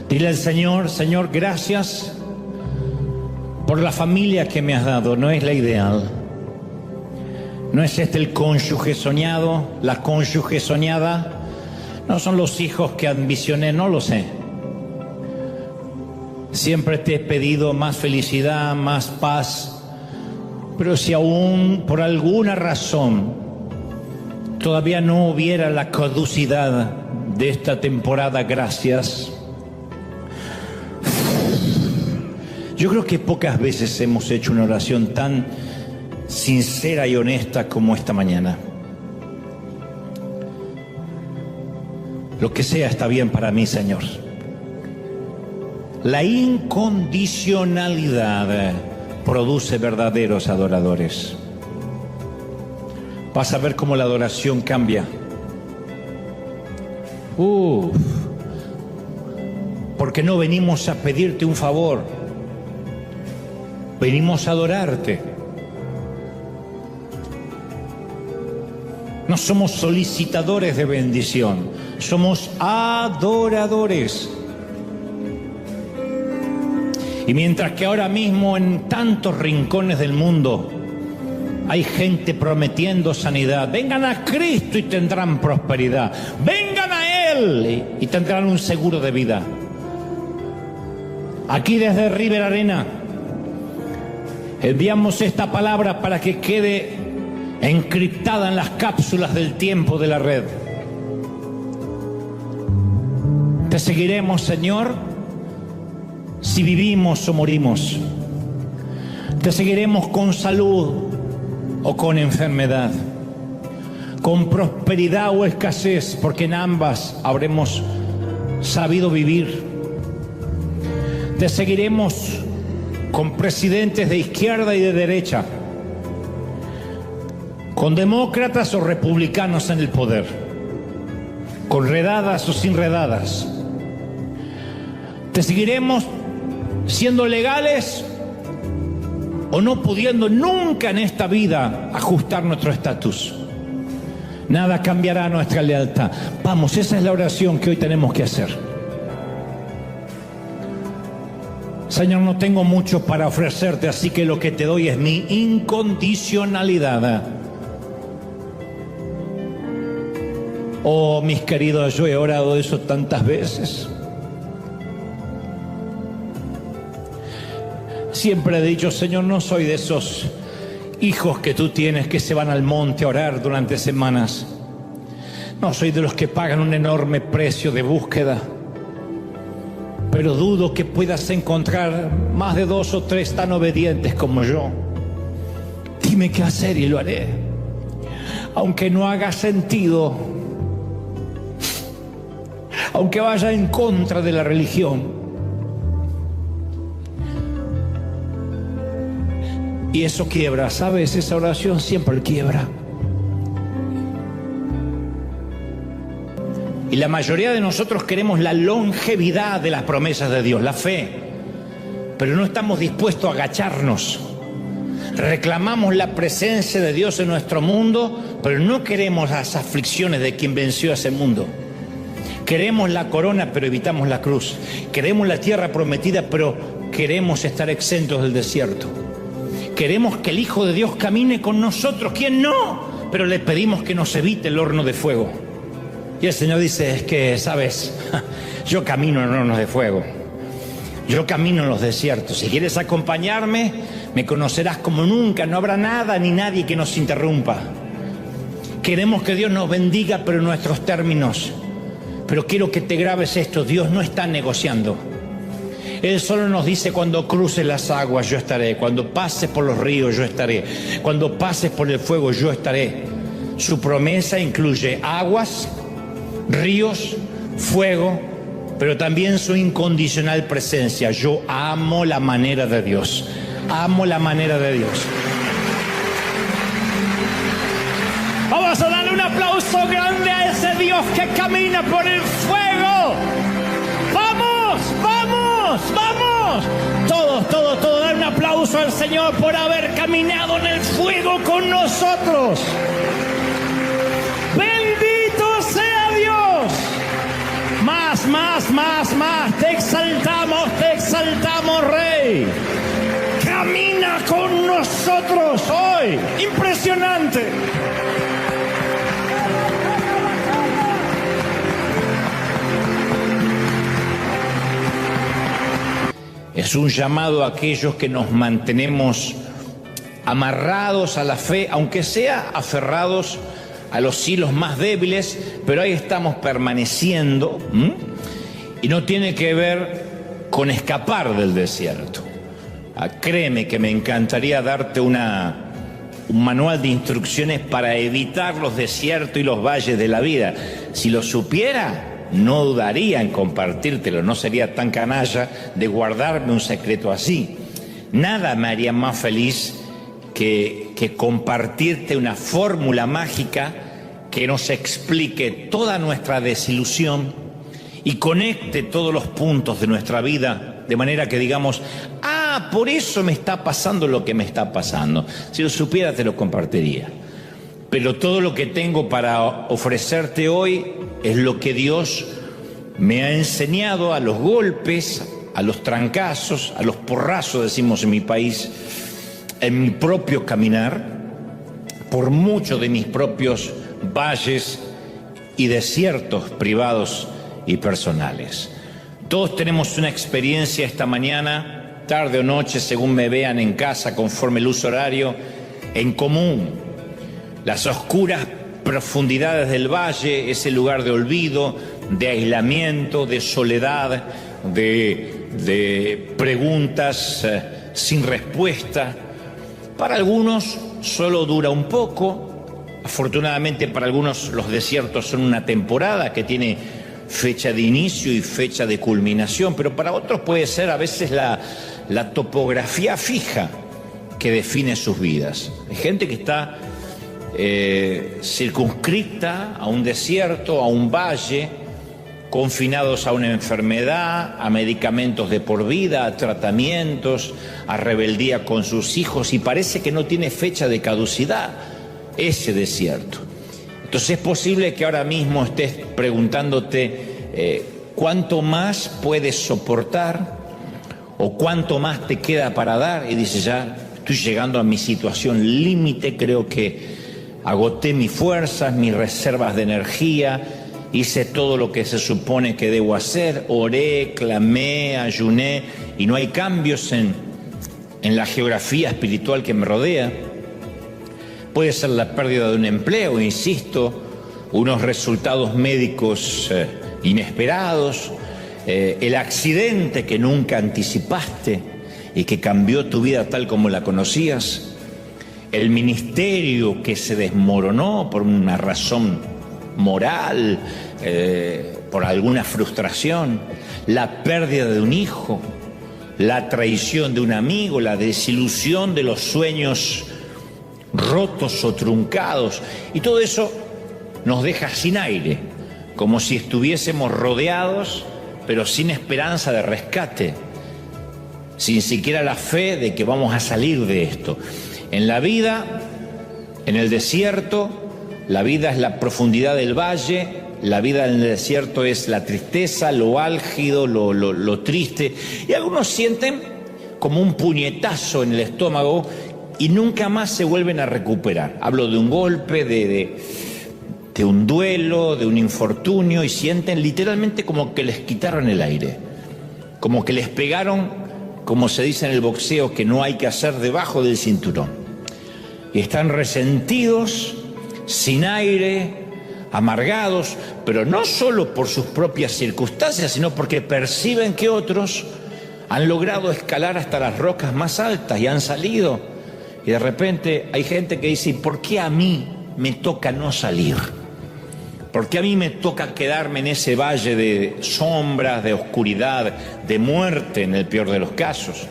Dile al Señor: Señor, gracias por la familia que me has dado. No es la ideal. No es este el cónyuge soñado, la cónyuge soñada. No son los hijos que ambicioné, no lo sé. Siempre te he pedido más felicidad, más paz. Pero si aún por alguna razón todavía no hubiera la caducidad de esta temporada, gracias. Yo creo que pocas veces hemos hecho una oración tan sincera y honesta como esta mañana. Lo que sea está bien para mí, Señor. La incondicionalidad produce verdaderos adoradores. Vas a ver cómo la adoración cambia. Porque no venimos a pedirte un favor, venimos a adorarte. No somos solicitadores de bendición, somos adoradores. Y mientras que ahora mismo en tantos rincones del mundo hay gente prometiendo sanidad, vengan a Cristo y tendrán prosperidad, vengan a Él y tendrán un seguro de vida. Aquí desde River Arena enviamos esta palabra para que quede encriptada en las cápsulas del tiempo de la red. Te seguiremos, Señor, si vivimos o morimos. Te seguiremos con salud o con enfermedad, con prosperidad o escasez, porque en ambas habremos sabido vivir. Te seguiremos con presidentes de izquierda y de derecha, con demócratas o republicanos en el poder, con redadas o sin redadas. Te seguiremos siendo legales o no pudiendo nunca en esta vida ajustar nuestro estatus. Nada cambiará nuestra lealtad. Vamos, esa es la oración que hoy tenemos que hacer. Señor, no tengo mucho para ofrecerte, así que lo que te doy es mi incondicionalidad. Oh, mis queridos, yo he orado eso tantas veces. Siempre he dicho: Señor, no soy de esos hijos que tú tienes que se van al monte a orar durante semanas. No soy de los que pagan un enorme precio de búsqueda. Pero dudo que puedas encontrar más de 2 o 3 tan obedientes como yo. Dime qué hacer y lo haré. Aunque no haga sentido, aunque vaya en contra de la religión. Y eso quiebra, ¿sabes? Esa oración siempre quiebra. Y la mayoría de nosotros queremos la longevidad de las promesas de Dios, la fe. Pero no estamos dispuestos a agacharnos. Reclamamos la presencia de Dios en nuestro mundo, pero no queremos las aflicciones de quien venció a ese mundo. Queremos la corona, pero evitamos la cruz. Queremos la tierra prometida, pero queremos estar exentos del desierto. Queremos que el Hijo de Dios camine con nosotros. ¿Quién no? Pero le pedimos que nos evite el horno de fuego. Y el Señor dice: es que, ¿sabes? Yo camino en hornos de fuego. Yo camino en los desiertos. Si quieres acompañarme, me conocerás como nunca. No habrá nada ni nadie que nos interrumpa. Queremos que Dios nos bendiga, pero en nuestros términos. Pero quiero que te grabes esto: Dios no está negociando. Él solo nos dice: cuando cruces las aguas yo estaré, cuando pases por los ríos yo estaré, cuando pases por el fuego yo estaré. Su promesa incluye aguas, ríos, fuego, pero también su incondicional presencia. Yo amo la manera de Dios, amo la manera de Dios. Vamos a darle un aplauso grande a ese Dios que camina por el fuego. ¡Vamos! ¡Vamos! ¡Vamos! Todos, dar un aplauso al Señor por haber caminado en el fuego con nosotros. ¡Bendito sea Dios! más. Te exaltamos, Rey. Camina con nosotros hoy. Impresionante. Es un llamado a aquellos que nos mantenemos amarrados a la fe, aunque sea aferrados a los hilos más débiles, pero ahí estamos permaneciendo. Y no tiene que ver con escapar del desierto. Créeme que me encantaría darte un manual de instrucciones para evitar los desiertos y los valles de la vida. Si lo supiera, no dudaría en compartírtelo, no sería tan canalla de guardarme un secreto así. Nada me haría más feliz que compartirte una fórmula mágica que nos explique toda nuestra desilusión y conecte todos los puntos de nuestra vida, de manera que digamos, por eso me está pasando lo que me está pasando. Si lo supiera, te lo compartiría. Pero todo lo que tengo para ofrecerte hoy es lo que Dios me ha enseñado a los golpes, a los trancazos, a los porrazos, decimos en mi país, en mi propio caminar, por muchos de mis propios valles y desiertos privados y personales. Todos tenemos una experiencia esta mañana, tarde o noche, según me vean en casa, conforme el uso horario, en común. Las oscuras profundidades del valle, ese lugar de olvido, de aislamiento, de soledad, de preguntas sin respuesta. Para algunos solo dura un poco. Afortunadamente para algunos los desiertos son una temporada que tiene fecha de inicio y fecha de culminación, pero para otros puede ser a veces la topografía fija que define sus vidas. Hay gente que está circunscrita a un desierto, a un valle, confinados a una enfermedad, a medicamentos de por vida, a tratamientos, a rebeldía con sus hijos, y parece que no tiene fecha de caducidad ese desierto. Entonces es posible que ahora mismo estés preguntándote cuánto más puedes soportar o cuánto más te queda para dar, y dices, ya estoy llegando a mi situación límite, creo que agoté mis fuerzas, mis reservas de energía, hice todo lo que se supone que debo hacer, oré, clamé, ayuné, y no hay cambios en la geografía espiritual que me rodea. Puede ser la pérdida de un empleo, insisto, unos resultados médicos inesperados, el accidente que nunca anticipaste y que cambió tu vida tal como la conocías, el ministerio que se desmoronó por una razón moral, por alguna frustración, la pérdida de un hijo, la traición de un amigo, la desilusión de los sueños rotos o truncados, y todo eso nos deja sin aire, como si estuviésemos rodeados pero sin esperanza de rescate, sin siquiera la fe de que vamos a salir de esto. En la vida, en el desierto, la vida es la profundidad del valle, la vida en el desierto es la tristeza, lo álgido, lo triste, y algunos sienten como un puñetazo en el estómago y nunca más se vuelven a recuperar. Hablo de un golpe, de un duelo, de un infortunio, y sienten literalmente como que les quitaron el aire, como que les pegaron, como se dice en el boxeo, que no hay que hacer debajo del cinturón. Y están resentidos, sin aire, amargados, pero no solo por sus propias circunstancias, sino porque perciben que otros han logrado escalar hasta las rocas más altas y han salido. Y de repente hay gente que dice, ¿por qué a mí me toca no salir? ¿Por qué a mí me toca quedarme en ese valle de sombras, de oscuridad, de muerte en el peor de los casos?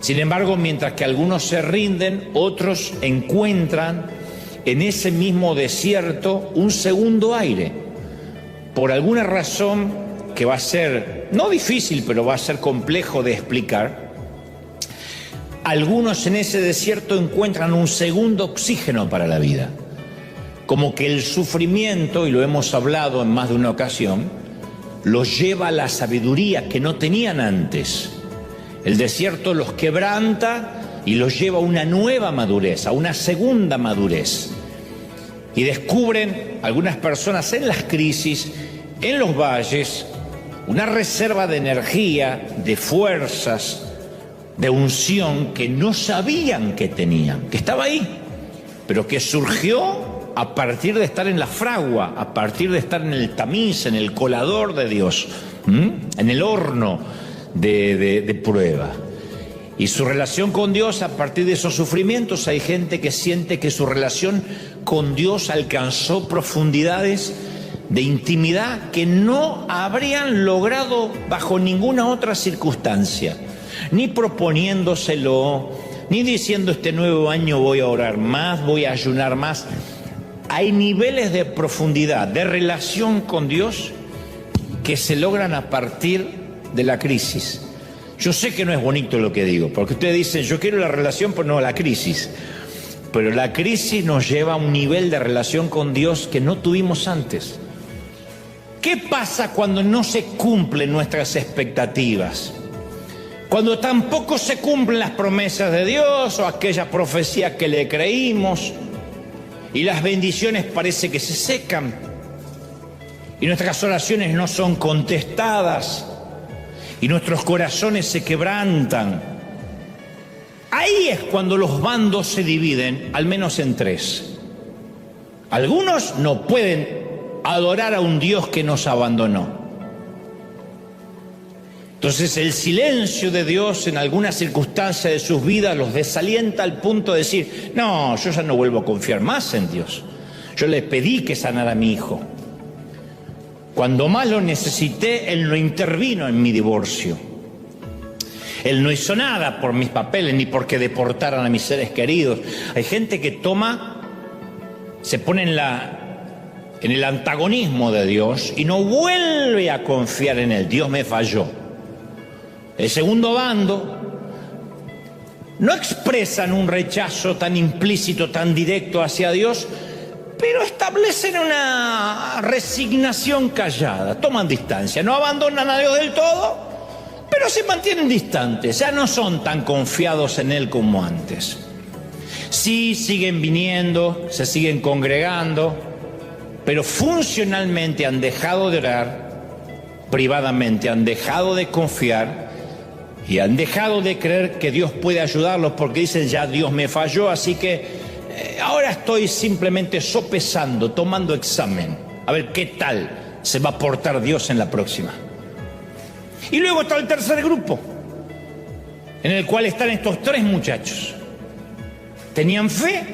Sin embargo, mientras que algunos se rinden, otros encuentran en ese mismo desierto un segundo aire. Por alguna razón que va a ser, no difícil, pero va a ser complejo de explicar, algunos en ese desierto encuentran un segundo oxígeno para la vida. Como que el sufrimiento, y lo hemos hablado en más de una ocasión, los lleva a la sabiduría que no tenían antes. El desierto los quebranta y los lleva a una nueva madurez, a una segunda madurez. Y descubren algunas personas en las crisis, en los valles, una reserva de energía, de fuerzas, de unción que no sabían que tenían, que estaba ahí, pero que surgió a partir de estar en la fragua, a partir de estar en el tamiz, en el colador de Dios, en el horno de prueba. Y su relación con Dios, a partir de esos sufrimientos, hay gente que siente que su relación con Dios alcanzó profundidades de intimidad que no habrían logrado bajo ninguna otra circunstancia, ni proponiéndoselo, ni diciendo este nuevo año voy a orar más, voy a ayunar más. Hay niveles de profundidad, de relación con Dios que se logran a partir de la crisis. Yo sé que no es bonito lo que digo, porque ustedes dicen, yo quiero la relación, pero no la crisis. Pero la crisis nos lleva a un nivel de relación con Dios que no tuvimos antes. ¿Qué pasa cuando no se cumplen nuestras expectativas? Cuando tampoco se cumplen las promesas de Dios o aquellas profecías que le creímos y las bendiciones parece que se secan y nuestras oraciones no son contestadas y nuestros corazones se quebrantan. Ahí es cuando los bandos se dividen, al menos en tres. Algunos no pueden adorar a un Dios que nos abandonó. Entonces el silencio de Dios en alguna circunstancia de sus vidas los desalienta al punto de decir, no, yo ya no vuelvo a confiar más en Dios. Yo le pedí que sanara a mi hijo. Cuando más lo necesité, Él no intervino en mi divorcio. Él no hizo nada por mis papeles ni porque deportaran a mis seres queridos. Hay gente que se pone en el antagonismo de Dios y no vuelve a confiar en Él. Dios me falló. El segundo bando no expresan un rechazo tan implícito, tan directo hacia Dios, pero establecen una resignación callada, toman distancia, no abandonan a Dios del todo, pero se mantienen distantes, ya no son tan confiados en Él como antes. Sí, siguen viniendo, se siguen congregando, pero funcionalmente han dejado de orar, privadamente han dejado de confiar y han dejado de creer que Dios puede ayudarlos porque dicen, ya Dios me falló, así que ahora estoy simplemente sopesando, tomando examen, a ver qué tal se va a portar Dios en la próxima. Y luego está el tercer grupo, en el cual están estos tres muchachos. Tenían fe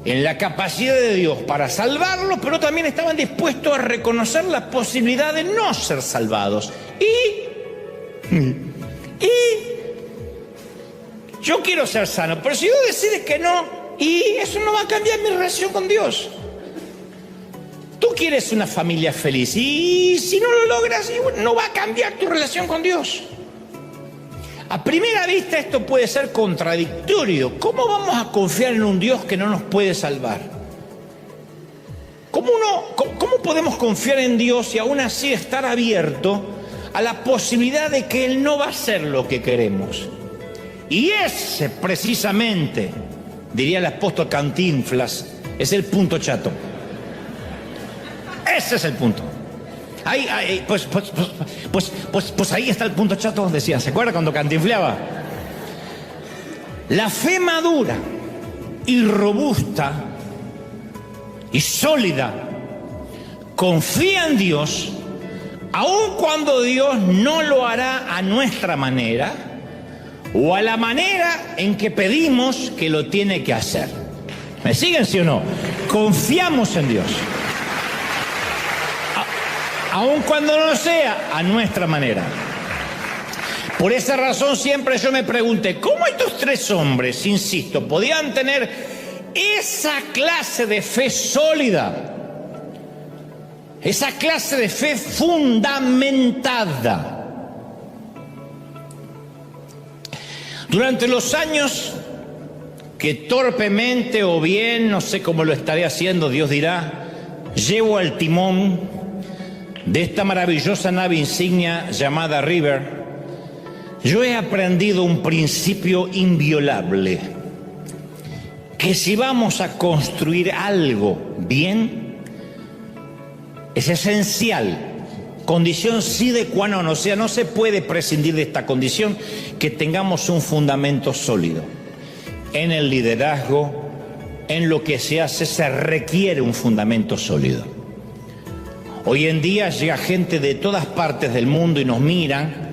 en la capacidad de Dios para salvarlos, pero también estaban dispuestos a reconocer la posibilidad de no ser salvados. Y yo quiero ser sano, pero si Dios decide que no, y eso no va a cambiar mi relación con Dios. Tú quieres una familia feliz y si no lo logras, no va a cambiar tu relación con Dios. A primera vista esto puede ser contradictorio. ¿Cómo vamos a confiar en un Dios que no nos puede salvar? ¿Cómo podemos confiar en Dios y aún así estar abierto a la posibilidad de que Él no va a hacer lo que queremos? Y ese precisamente, diría el apóstol Cantinflas, es el punto chato. Ese es el punto. Pues ahí está el punto chato, decía. ¿Se acuerda cuando cantinfleaba? La fe madura y robusta y sólida confía en Dios, aun cuando Dios no lo hará a nuestra manera o a la manera en que pedimos que lo tiene que hacer. ¿Me siguen, sí o no? Confiamos en Dios, aun cuando no sea a nuestra manera. Por esa razón siempre yo me pregunté, ¿cómo estos tres hombres, insisto, podían tener esa clase de fe sólida? Esa clase de fe fundamentada. Durante los años que torpemente o bien, no sé cómo lo estaré haciendo, Dios dirá, llevo al timón de esta maravillosa nave insignia llamada River, yo he aprendido un principio inviolable, que si vamos a construir algo bien, es esencial, condición sine qua non, o sea, no se puede prescindir de esta condición, que tengamos un fundamento sólido. En el liderazgo, en lo que se hace, se requiere un fundamento sólido. Hoy en día llega gente de todas partes del mundo y nos miran,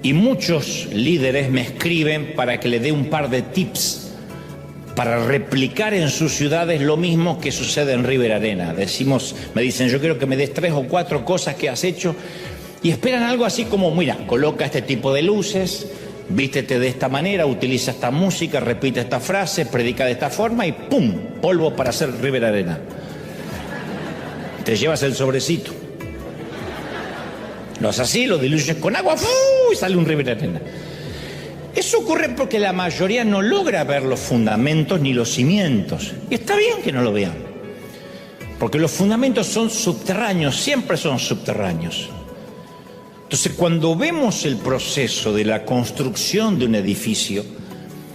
y muchos líderes me escriben para que le dé un par de tips para replicar en sus ciudades lo mismo que sucede en River Arena. Me dicen, yo quiero que me des 3 o 4 cosas que has hecho, y esperan algo así como, mira, coloca este tipo de luces, vístete de esta manera, utiliza esta música, repite esta frase, predica de esta forma y ¡pum! Polvo para hacer River Arena. Te llevas el sobrecito. Lo haces así, lo diluyes con agua, y sale un River Arena. Eso ocurre porque la mayoría no logra ver los fundamentos ni los cimientos. Y está bien que no lo vean, porque los fundamentos son subterráneos, siempre son subterráneos. Entonces, cuando vemos el proceso de la construcción de un edificio,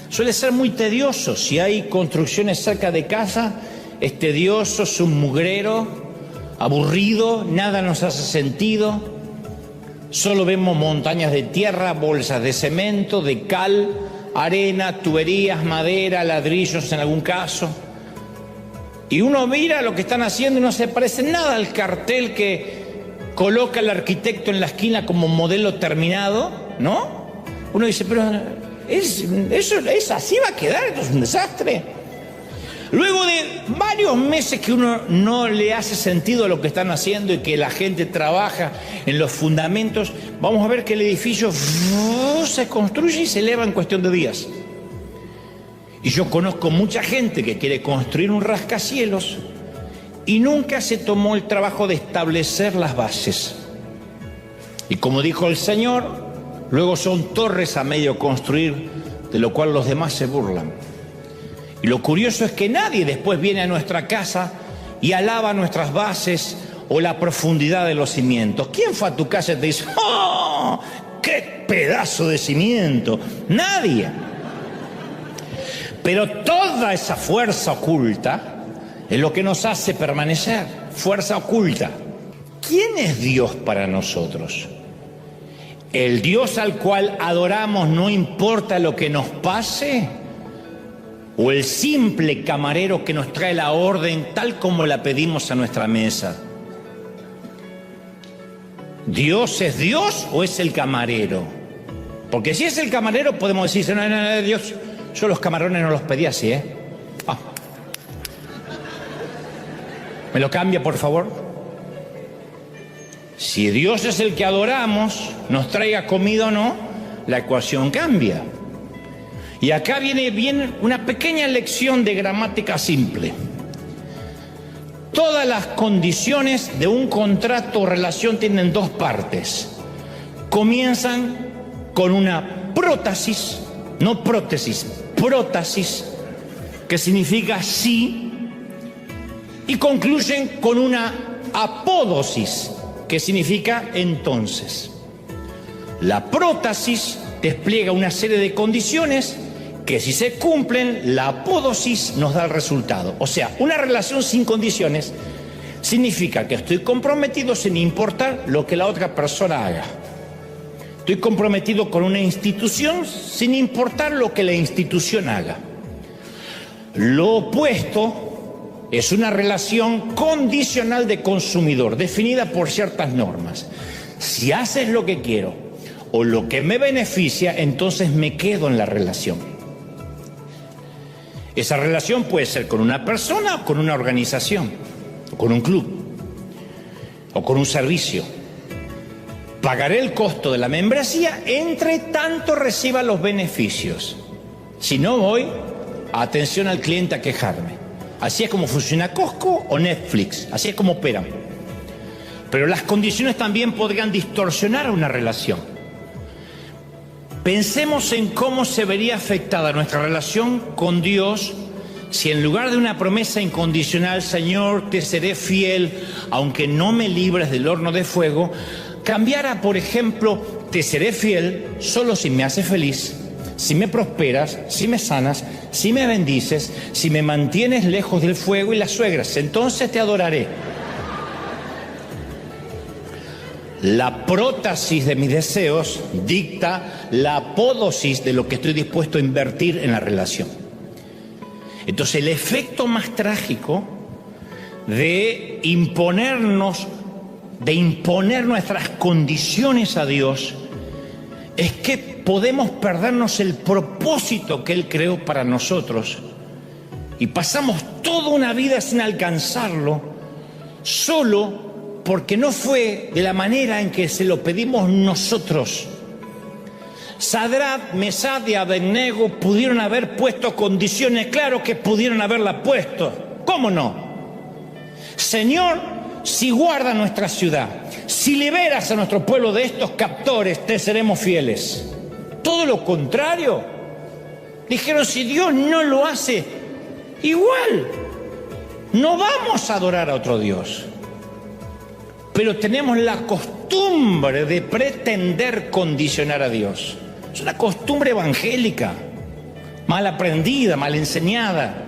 suele ser muy tedioso. Si hay construcciones cerca de casa, es tedioso, es un mugrero, aburrido, nada nos hace sentido. Solo vemos montañas de tierra, bolsas de cemento, de cal, arena, tuberías, madera, ladrillos en algún caso. Y uno mira lo que están haciendo y no se parece nada al cartel que coloca el arquitecto en la esquina como modelo terminado, ¿no? Uno dice, pero eso es así, va a quedar, esto es un desastre. Luego de varios meses que uno no le hace sentido a lo que están haciendo y que la gente trabaja en los fundamentos, vamos a ver que el edificio se construye y se eleva en cuestión de días. Y yo conozco mucha gente que quiere construir un rascacielos y nunca se tomó el trabajo de establecer las bases. Y como dijo el Señor, luego son torres a medio construir, de lo cual los demás se burlan. Y lo curioso es que nadie después viene a nuestra casa y alaba nuestras bases o la profundidad de los cimientos. ¿Quién fue a tu casa y te dice, ¡oh, qué pedazo de cimiento! Nadie. Pero toda esa fuerza oculta es lo que nos hace permanecer, fuerza oculta. ¿Quién es Dios para nosotros? ¿El Dios al cual adoramos no importa lo que nos pase? ¿O el simple camarero que nos trae la orden tal como la pedimos a nuestra mesa? ¿Dios es Dios o es el camarero? Porque si es el camarero podemos decir, no, Dios, yo los camarones no los pedí así, ¿Me lo cambia, por favor? Si Dios es el que adoramos, nos traiga comida o no, la ecuación cambia. Y acá viene bien una pequeña lección de gramática simple. Todas las condiciones de un contrato o relación tienen dos partes. Comienzan con una prótasis, no prótesis, prótasis, que significa sí, y concluyen con una apódosis, que significa entonces. La prótasis despliega una serie de condiciones que, si se cumplen, la apódosis nos da el resultado. O sea, una relación sin condiciones significa que estoy comprometido sin importar lo que la otra persona haga. Estoy comprometido con una institución sin importar lo que la institución haga. Lo opuesto es una relación condicional de consumidor, definida por ciertas normas. Si haces lo que quiero o lo que me beneficia, entonces me quedo en la relación. Esa relación puede ser con una persona o con una organización, o con un club, o con un servicio. Pagaré el costo de la membresía entre tanto reciba los beneficios. Si no voy, atención al cliente a quejarme. Así es como funciona Costco o Netflix, así es como operan. Pero las condiciones también podrían distorsionar una relación. Pensemos en cómo se vería afectada nuestra relación con Dios si en lugar de una promesa incondicional, Señor, te seré fiel, aunque no me libres del horno de fuego, cambiara, por ejemplo, te seré fiel solo si me haces feliz, si me prosperas, si me sanas, si me bendices, si me mantienes lejos del fuego y las suegras, entonces te adoraré. La prótesis de mis deseos dicta la apódosis de lo que estoy dispuesto a invertir en la relación. Entonces, el efecto más trágico de imponer nuestras condiciones a Dios es que podemos perdernos el propósito que Él creó para nosotros y pasamos toda una vida sin alcanzarlo solo porque no fue de la manera en que se lo pedimos nosotros. Sadrach, Mesach y Abednego pudieron haber puesto condiciones, claro que pudieron haberla puesto, ¿cómo no? Señor, si guarda nuestra ciudad, si liberas a nuestro pueblo de estos captores, te seremos fieles. Todo lo contrario, dijeron, si Dios no lo hace, igual, no vamos a adorar a otro Dios. Pero tenemos la costumbre de pretender condicionar a Dios. Es una costumbre evangélica, mal aprendida, mal enseñada.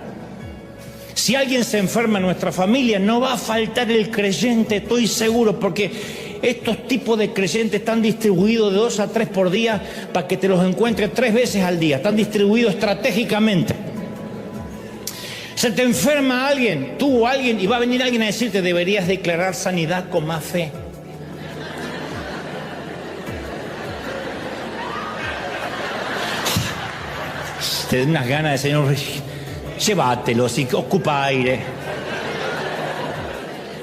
Si alguien se enferma en nuestra familia, no va a faltar el creyente, estoy seguro, porque estos tipos de creyentes están distribuidos de 2 a 3 por día para que te los encuentres 3 veces al día. Están distribuidos estratégicamente. Se te enferma alguien, tú o alguien, y va a venir alguien a decirte, deberías declarar sanidad con más fe. Te dan unas ganas de, Señor, llévatelos y ocupa aire.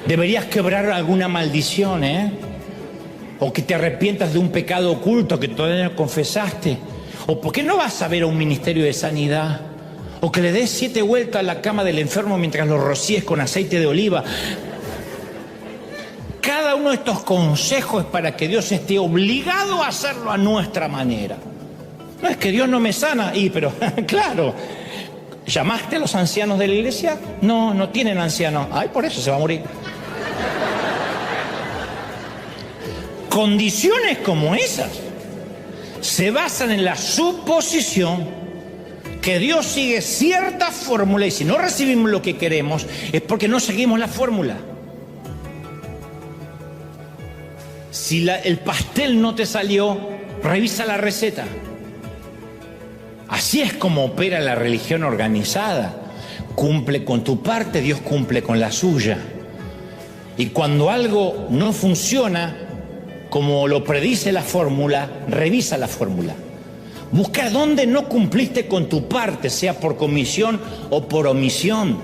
Deberías quebrar alguna maldición, o que te arrepientas de un pecado oculto que todavía no confesaste. O ¿por qué no vas a ver a un ministerio de sanidad? O que le des 7 vueltas a la cama del enfermo mientras lo rocíes con aceite de oliva. Cada uno de estos consejos es para que Dios esté obligado a hacerlo a nuestra manera. No es que Dios no me sana, pero claro, ¿llamaste a los ancianos de la iglesia? No, no tienen ancianos. Ay, por eso se va a morir. Condiciones como esas se basan en la suposición que Dios sigue cierta fórmula y si no recibimos lo que queremos es porque no seguimos la fórmula. Si el pastel no te salió, revisa la receta. Así es como opera la religión organizada. Cumple con tu parte, Dios cumple con la suya. Y cuando algo no funciona como lo predice la fórmula, revisa la fórmula. Busca dónde no cumpliste con tu parte, sea por comisión o por omisión.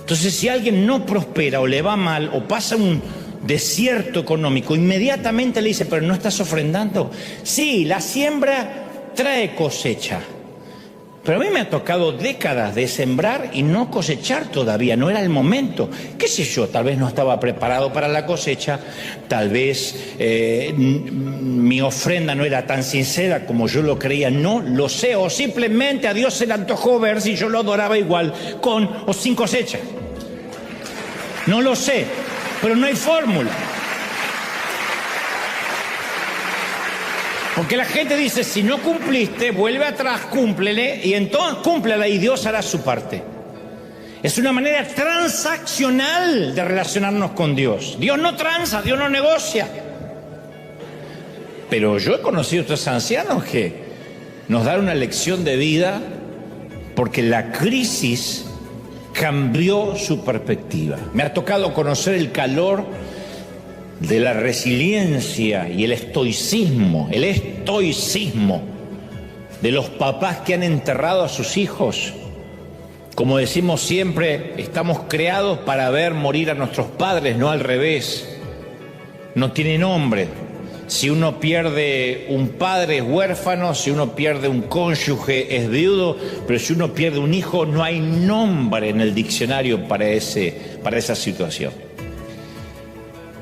Entonces, si alguien no prospera o le va mal o pasa un desierto económico, inmediatamente le dice, pero no estás ofrendando. Sí, la siembra trae cosecha. Pero a mí me ha tocado décadas de sembrar y no cosechar todavía, no era el momento. ¿Qué sé yo? Tal vez no estaba preparado para la cosecha, tal vez mi ofrenda no era tan sincera como yo lo creía, no lo sé. O simplemente a Dios se le antojó ver si yo lo adoraba igual, con o sin cosecha. No lo sé, pero no hay fórmula. Porque la gente dice, si no cumpliste, vuelve atrás, cúmplele, y entonces cúmplela y Dios hará su parte. Es una manera transaccional de relacionarnos con Dios. Dios no transa, Dios no negocia. Pero yo he conocido a otros ancianos que nos dan una lección de vida porque la crisis cambió su perspectiva. Me ha tocado conocer el calor de la resiliencia y el estoicismo de los papás que han enterrado a sus hijos. Como decimos siempre, estamos creados para ver morir a nuestros padres, no al revés. No tiene nombre. Si uno pierde un padre es huérfano, si uno pierde un cónyuge es viudo, pero si uno pierde un hijo no hay nombre en el diccionario para esa situación.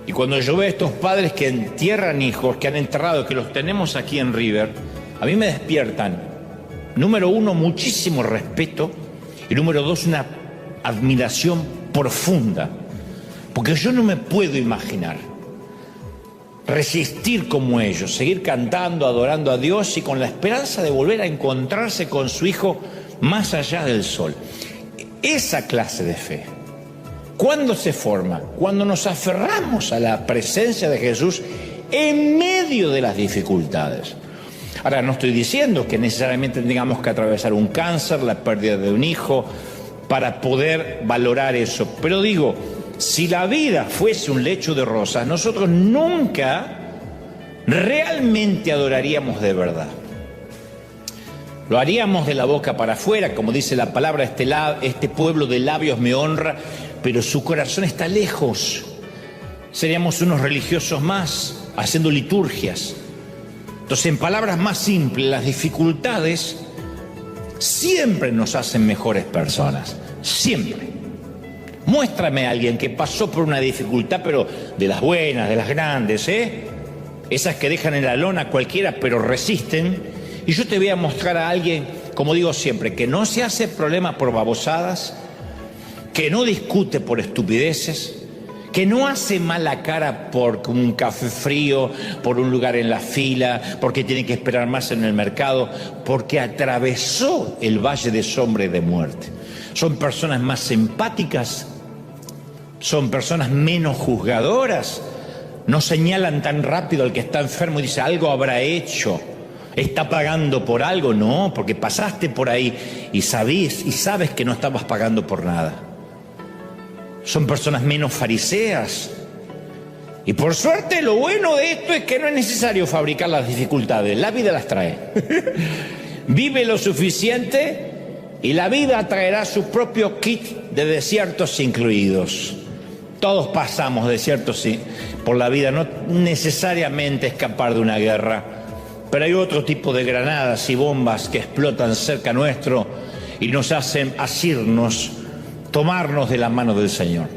Y cuando yo veo a estos padres que entierran hijos, que han enterrado, que los tenemos aquí en River, a mí me despiertan, número uno, muchísimo respeto, Y número 2, una admiración profunda, porque yo no me puedo imaginar resistir como ellos, seguir cantando, adorando a Dios y con la esperanza de volver a encontrarse con su Hijo más allá del sol. Esa clase de fe, ¿cuándo se forma? Cuando nos aferramos a la presencia de Jesús en medio de las dificultades. Ahora, no estoy diciendo que necesariamente tengamos que atravesar un cáncer, la pérdida de un hijo, para poder valorar eso. Pero digo, si la vida fuese un lecho de rosas, nosotros nunca realmente adoraríamos de verdad. Lo haríamos de la boca para afuera, como dice la palabra, este pueblo de labios me honra, pero su corazón está lejos. Seríamos unos religiosos más, haciendo liturgias. Entonces, en palabras más simples, las dificultades siempre nos hacen mejores personas, siempre. Muéstrame a alguien que pasó por una dificultad, pero de las buenas, de las grandes, esas que dejan en la lona a cualquiera, pero resisten. Y yo te voy a mostrar a alguien, como digo siempre, que no se hace problema por babosadas, que no discute por estupideces, que no hace mala cara por un café frío, por un lugar en la fila, porque tiene que esperar más en el mercado, porque atravesó el valle de sombra y de muerte. Son personas más empáticas, son personas menos juzgadoras, no señalan tan rápido al que está enfermo y dice algo habrá hecho, está pagando por algo. No, porque pasaste por ahí y sabes que no estabas pagando por nada. Son personas menos fariseas. Y por suerte lo bueno de esto es que no es necesario fabricar las dificultades, la vida las trae. Vive lo suficiente y la vida traerá su propio kit de desiertos incluidos. Todos pasamos desiertos por la vida, no necesariamente escapar de una guerra, pero hay otro tipo de granadas y bombas que explotan cerca nuestro y nos hacen asirnos, tomarnos de la mano del Señor.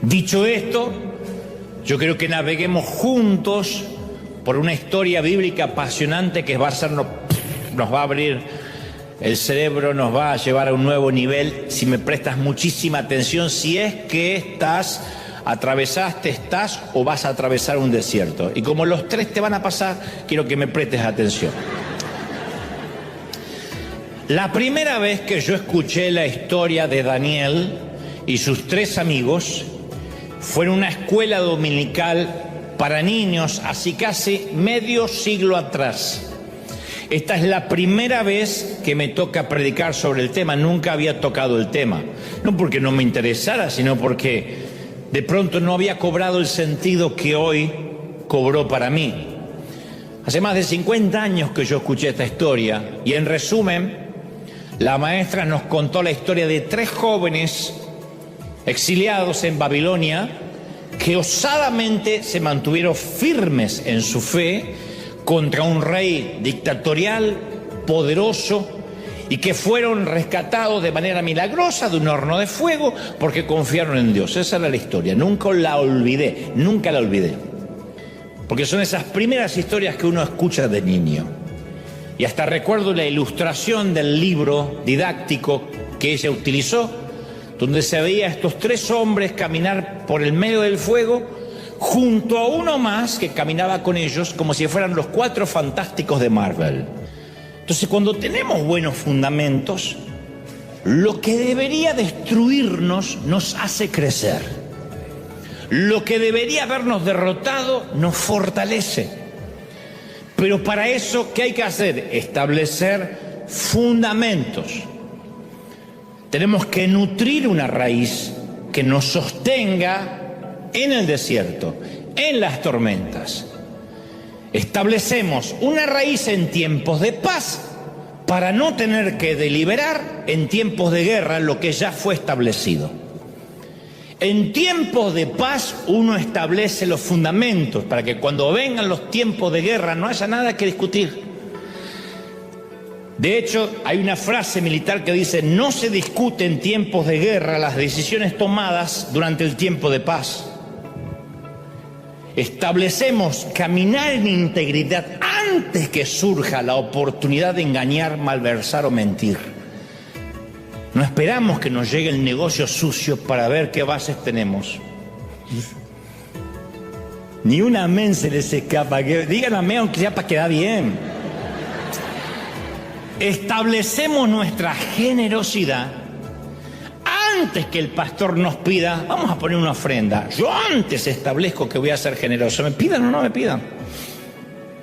Dicho esto, yo creo que naveguemos juntos por una historia bíblica apasionante que va a hacernos, nos va a abrir el cerebro, nos va a llevar a un nuevo nivel, si me prestas muchísima atención, si es que estás o vas a atravesar un desierto. Y como los tres te van a pasar, quiero que me prestes atención. La primera vez que yo escuché la historia de Daniel y sus 3 amigos fue en una escuela dominical para niños, así casi medio siglo atrás. Esta es la primera vez que me toca predicar sobre el tema. Nunca había tocado el tema, no porque no me interesara, sino porque de pronto no había cobrado el sentido que hoy cobró para mí. Hace más de 50 años que yo escuché esta historia y en resumen, la maestra nos contó la historia de 3 jóvenes exiliados en Babilonia que osadamente se mantuvieron firmes en su fe contra un rey dictatorial, poderoso, y que fueron rescatados de manera milagrosa de un horno de fuego porque confiaron en Dios. Esa era la historia, nunca la olvidé, porque son esas primeras historias que uno escucha de niño. Y hasta recuerdo la ilustración del libro didáctico que ella utilizó, donde se veía a estos 3 hombres caminar por el medio del fuego junto a uno más que caminaba con ellos como si fueran los 4 fantásticos de Marvel. Entonces, cuando tenemos buenos fundamentos, lo que debería destruirnos nos hace crecer. Lo que debería habernos derrotado nos fortalece. Pero para eso, ¿qué hay que hacer? Establecer fundamentos. Tenemos que nutrir una raíz que nos sostenga en el desierto, en las tormentas. Establecemos una raíz en tiempos de paz para no tener que deliberar en tiempos de guerra lo que ya fue establecido. En tiempos de paz uno establece los fundamentos para que cuando vengan los tiempos de guerra no haya nada que discutir. De hecho, hay una frase militar que dice: no se discute en tiempos de guerra las decisiones tomadas durante el tiempo de paz. Establecemos caminar en integridad antes que surja la oportunidad de engañar, malversar o mentir. No esperamos que nos llegue el negocio sucio para ver qué bases tenemos. Ni un amén se les escapa. Digan amén aunque sea para quedar bien. Establecemos nuestra generosidad antes que el pastor nos pida, vamos a poner una ofrenda. Yo antes establezco que voy a ser generoso. ¿Me pidan o no me pidan?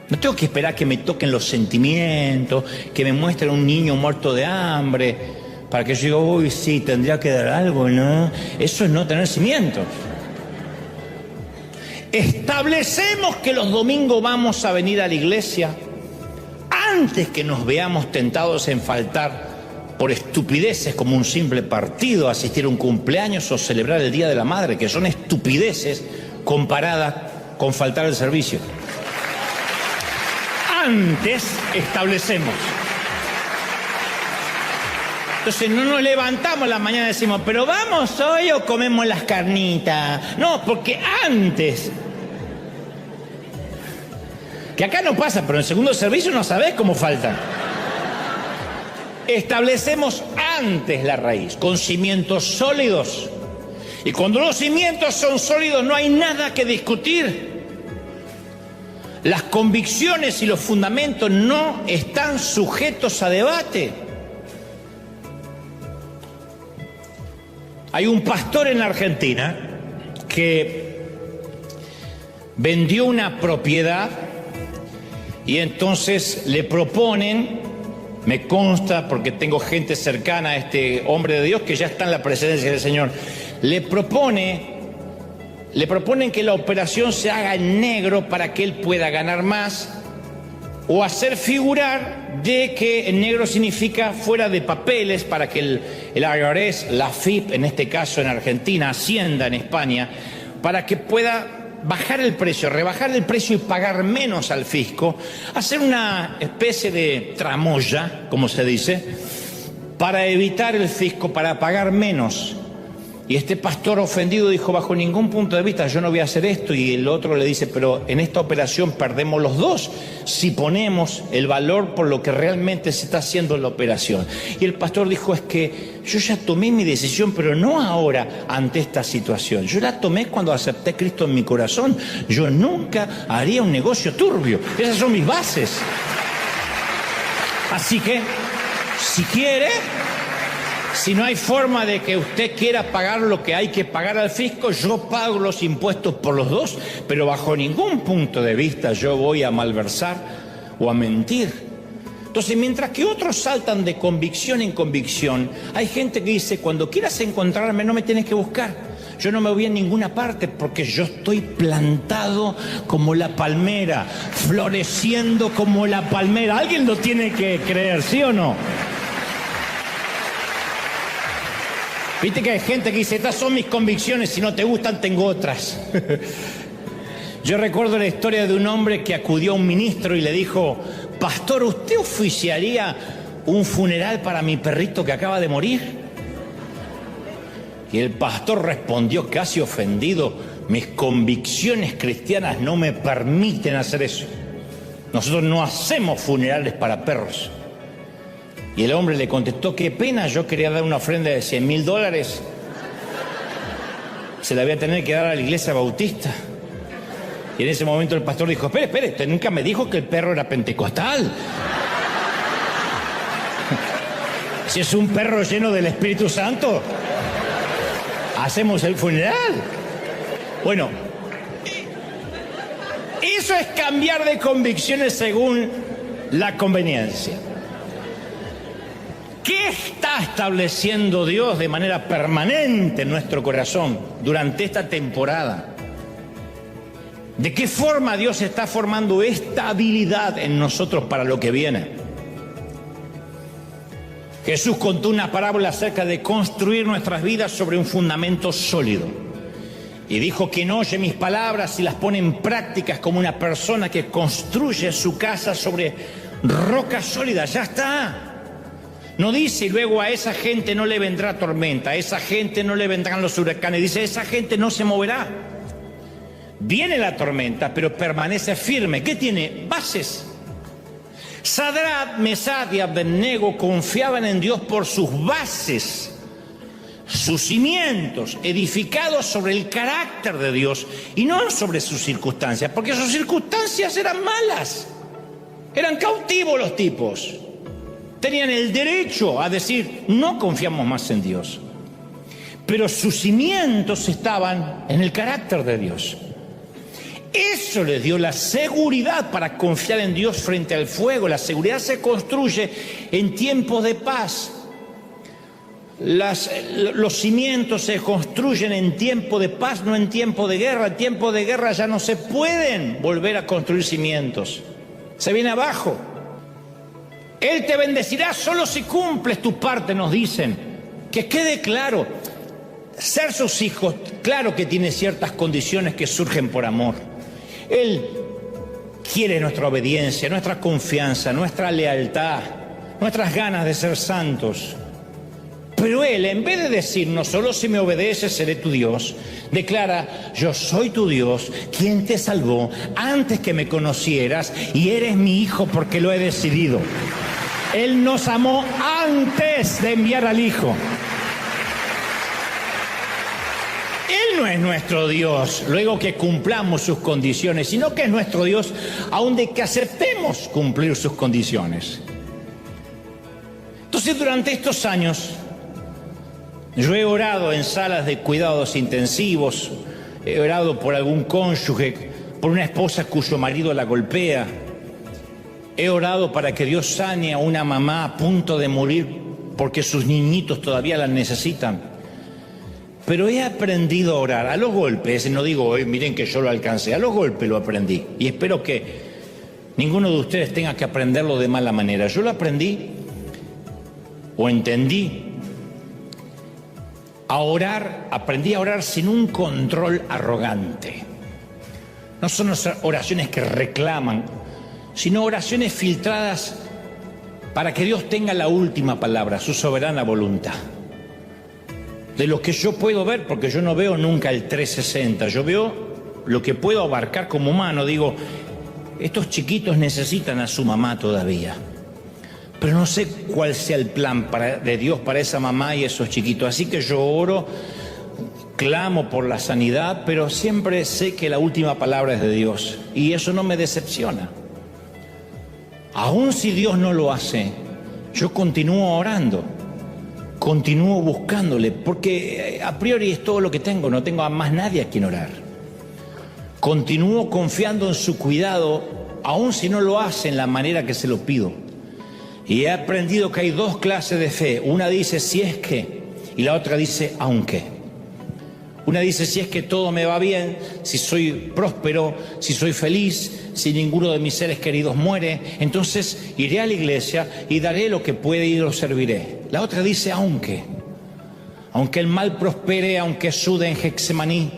No tengo que esperar que me toquen los sentimientos, que me muestren un niño muerto de hambre, para que yo diga, uy, sí, tendría que dar algo, ¿no? Eso es no tener cimientos. Establecemos que los domingos vamos a venir a la iglesia antes que nos veamos tentados en faltar por estupideces como un simple partido, asistir a un cumpleaños o celebrar el Día de la Madre, que son estupideces comparadas con faltar al servicio. Antes establecemos. Entonces no nos levantamos la mañana y decimos, pero vamos hoy o comemos las carnitas. No, porque antes. Que acá no pasa, pero en el segundo servicio no sabés cómo faltan. Establecemos antes la raíz, con cimientos sólidos. Y cuando los cimientos son sólidos no hay nada que discutir. Las convicciones y los fundamentos no están sujetos a debate. Hay un pastor en la Argentina que vendió una propiedad y entonces le proponen, me consta porque tengo gente cercana a este hombre de Dios que ya está en la presencia del Señor, le proponen que la operación se haga en negro para que él pueda ganar más o hacer figurar de que en negro significa fuera de papeles para que el IRS, la FIP, en este caso en Argentina, Hacienda en España, para que pueda bajar el precio, rebajar el precio y pagar menos al fisco, hacer una especie de tramoya, como se dice, para evitar el fisco, para pagar menos. Y este pastor ofendido dijo, bajo ningún punto de vista yo no voy a hacer esto, y el otro le dice, pero en esta operación perdemos los dos si ponemos el valor por lo que realmente se está haciendo la operación. Y el pastor dijo, es que yo ya tomé mi decisión, pero no ahora ante esta situación. Yo la tomé cuando acepté a Cristo en mi corazón. Yo nunca haría un negocio turbio. Esas son mis bases. Así que, si quiere... Si no hay forma de que usted quiera pagar lo que hay que pagar al fisco, yo pago los impuestos por los dos, pero bajo ningún punto de vista yo voy a malversar o a mentir. Entonces, mientras que otros saltan de convicción en convicción, hay gente que dice, cuando quieras encontrarme no me tienes que buscar. Yo no me voy a ninguna parte porque yo estoy plantado como la palmera, floreciendo como la palmera. Alguien lo tiene que creer, ¿sí o no? Viste que hay gente que dice, estas son mis convicciones, si no te gustan tengo otras. Yo recuerdo la historia de un hombre que acudió a un ministro y le dijo, pastor, ¿usted oficiaría un funeral para mi perrito que acaba de morir? Y el pastor respondió casi ofendido, mis convicciones cristianas no me permiten hacer eso. Nosotros no hacemos funerales para perros. Y el hombre le contestó, qué pena, yo quería dar una ofrenda de $100.000. Se la voy a tener que dar a la iglesia bautista. Y en ese momento el pastor dijo, espere, usted nunca me dijo que el perro era pentecostal. Si es un perro lleno del Espíritu Santo, hacemos el funeral. Bueno, eso es cambiar de convicciones según la conveniencia. ¿Qué está estableciendo Dios de manera permanente en nuestro corazón durante esta temporada? ¿De qué forma Dios está formando estabilidad en nosotros para lo que viene? Jesús contó una parábola acerca de construir nuestras vidas sobre un fundamento sólido. Y dijo, quien oye mis palabras y las pone en práctica como una persona que construye su casa sobre roca sólida. Ya está. No dice, luego a esa gente no le vendrá tormenta, a esa gente no le vendrán los huracanes. Dice, esa gente no se moverá. Viene la tormenta, pero permanece firme. ¿Qué tiene? Bases. Sadrach, Mesach y Abednego confiaban en Dios por sus bases, sus cimientos, edificados sobre el carácter de Dios y no sobre sus circunstancias, porque sus circunstancias eran malas, eran cautivos los tipos. Tenían el derecho a decir, no confiamos más en Dios. Pero sus cimientos estaban en el carácter de Dios. Eso les dio la seguridad para confiar en Dios frente al fuego. La seguridad se construye en tiempos de paz. Los cimientos se construyen en tiempo de paz, no en tiempo de guerra. En tiempo de guerra ya no se pueden volver a construir cimientos. Se viene abajo. Él te bendecirá solo si cumples tu parte, nos dicen. Que quede claro, ser sus hijos, claro que tiene ciertas condiciones que surgen por amor. Él quiere nuestra obediencia, nuestra confianza, nuestra lealtad, nuestras ganas de ser santos. Pero Él, en vez de decirnos, solo si me obedeces seré tu Dios, declara, yo soy tu Dios, quien te salvó antes que me conocieras y eres mi hijo porque lo he decidido. Él nos amó antes de enviar al Hijo. Él no es nuestro Dios, luego que cumplamos sus condiciones, sino que es nuestro Dios, aun de que aceptemos cumplir sus condiciones. Entonces, durante estos años, yo he orado en salas de cuidados intensivos, he orado por algún cónyuge, por una esposa cuyo marido la golpea, he orado para que Dios sane a una mamá a punto de morir porque sus niñitos todavía la necesitan. Pero he aprendido a orar a los golpes, no digo, miren que yo lo alcancé, a los golpes lo aprendí. Y espero que ninguno de ustedes tenga que aprenderlo de mala manera. Yo lo aprendí o entendí a orar, aprendí a orar sin un control arrogante. No son oraciones que reclaman, sino oraciones filtradas para que Dios tenga la última palabra, su soberana voluntad. De lo que yo puedo ver, porque yo no veo nunca el 360, yo veo lo que puedo abarcar como humano. Digo, estos chiquitos necesitan a su mamá todavía, pero no sé cuál sea el plan de Dios para esa mamá y esos chiquitos. Así que yo oro, clamo por la sanidad, pero siempre sé que la última palabra es de Dios y eso no me decepciona. Aun si Dios no lo hace, yo continúo orando. Continúo buscándole, porque a priori es todo lo que tengo, no tengo a más nadie a quien orar. Continúo confiando en su cuidado, aun si no lo hace en la manera que se lo pido. Y he aprendido que hay dos clases de fe. Una dice si es que, y la otra dice aunque. Una dice si es que todo me va bien, si soy próspero, si soy feliz, si ninguno de mis seres queridos muere, entonces iré a la iglesia y daré lo que puede y lo serviré. La otra dice aunque el mal prospere, aunque sude en Getsemaní,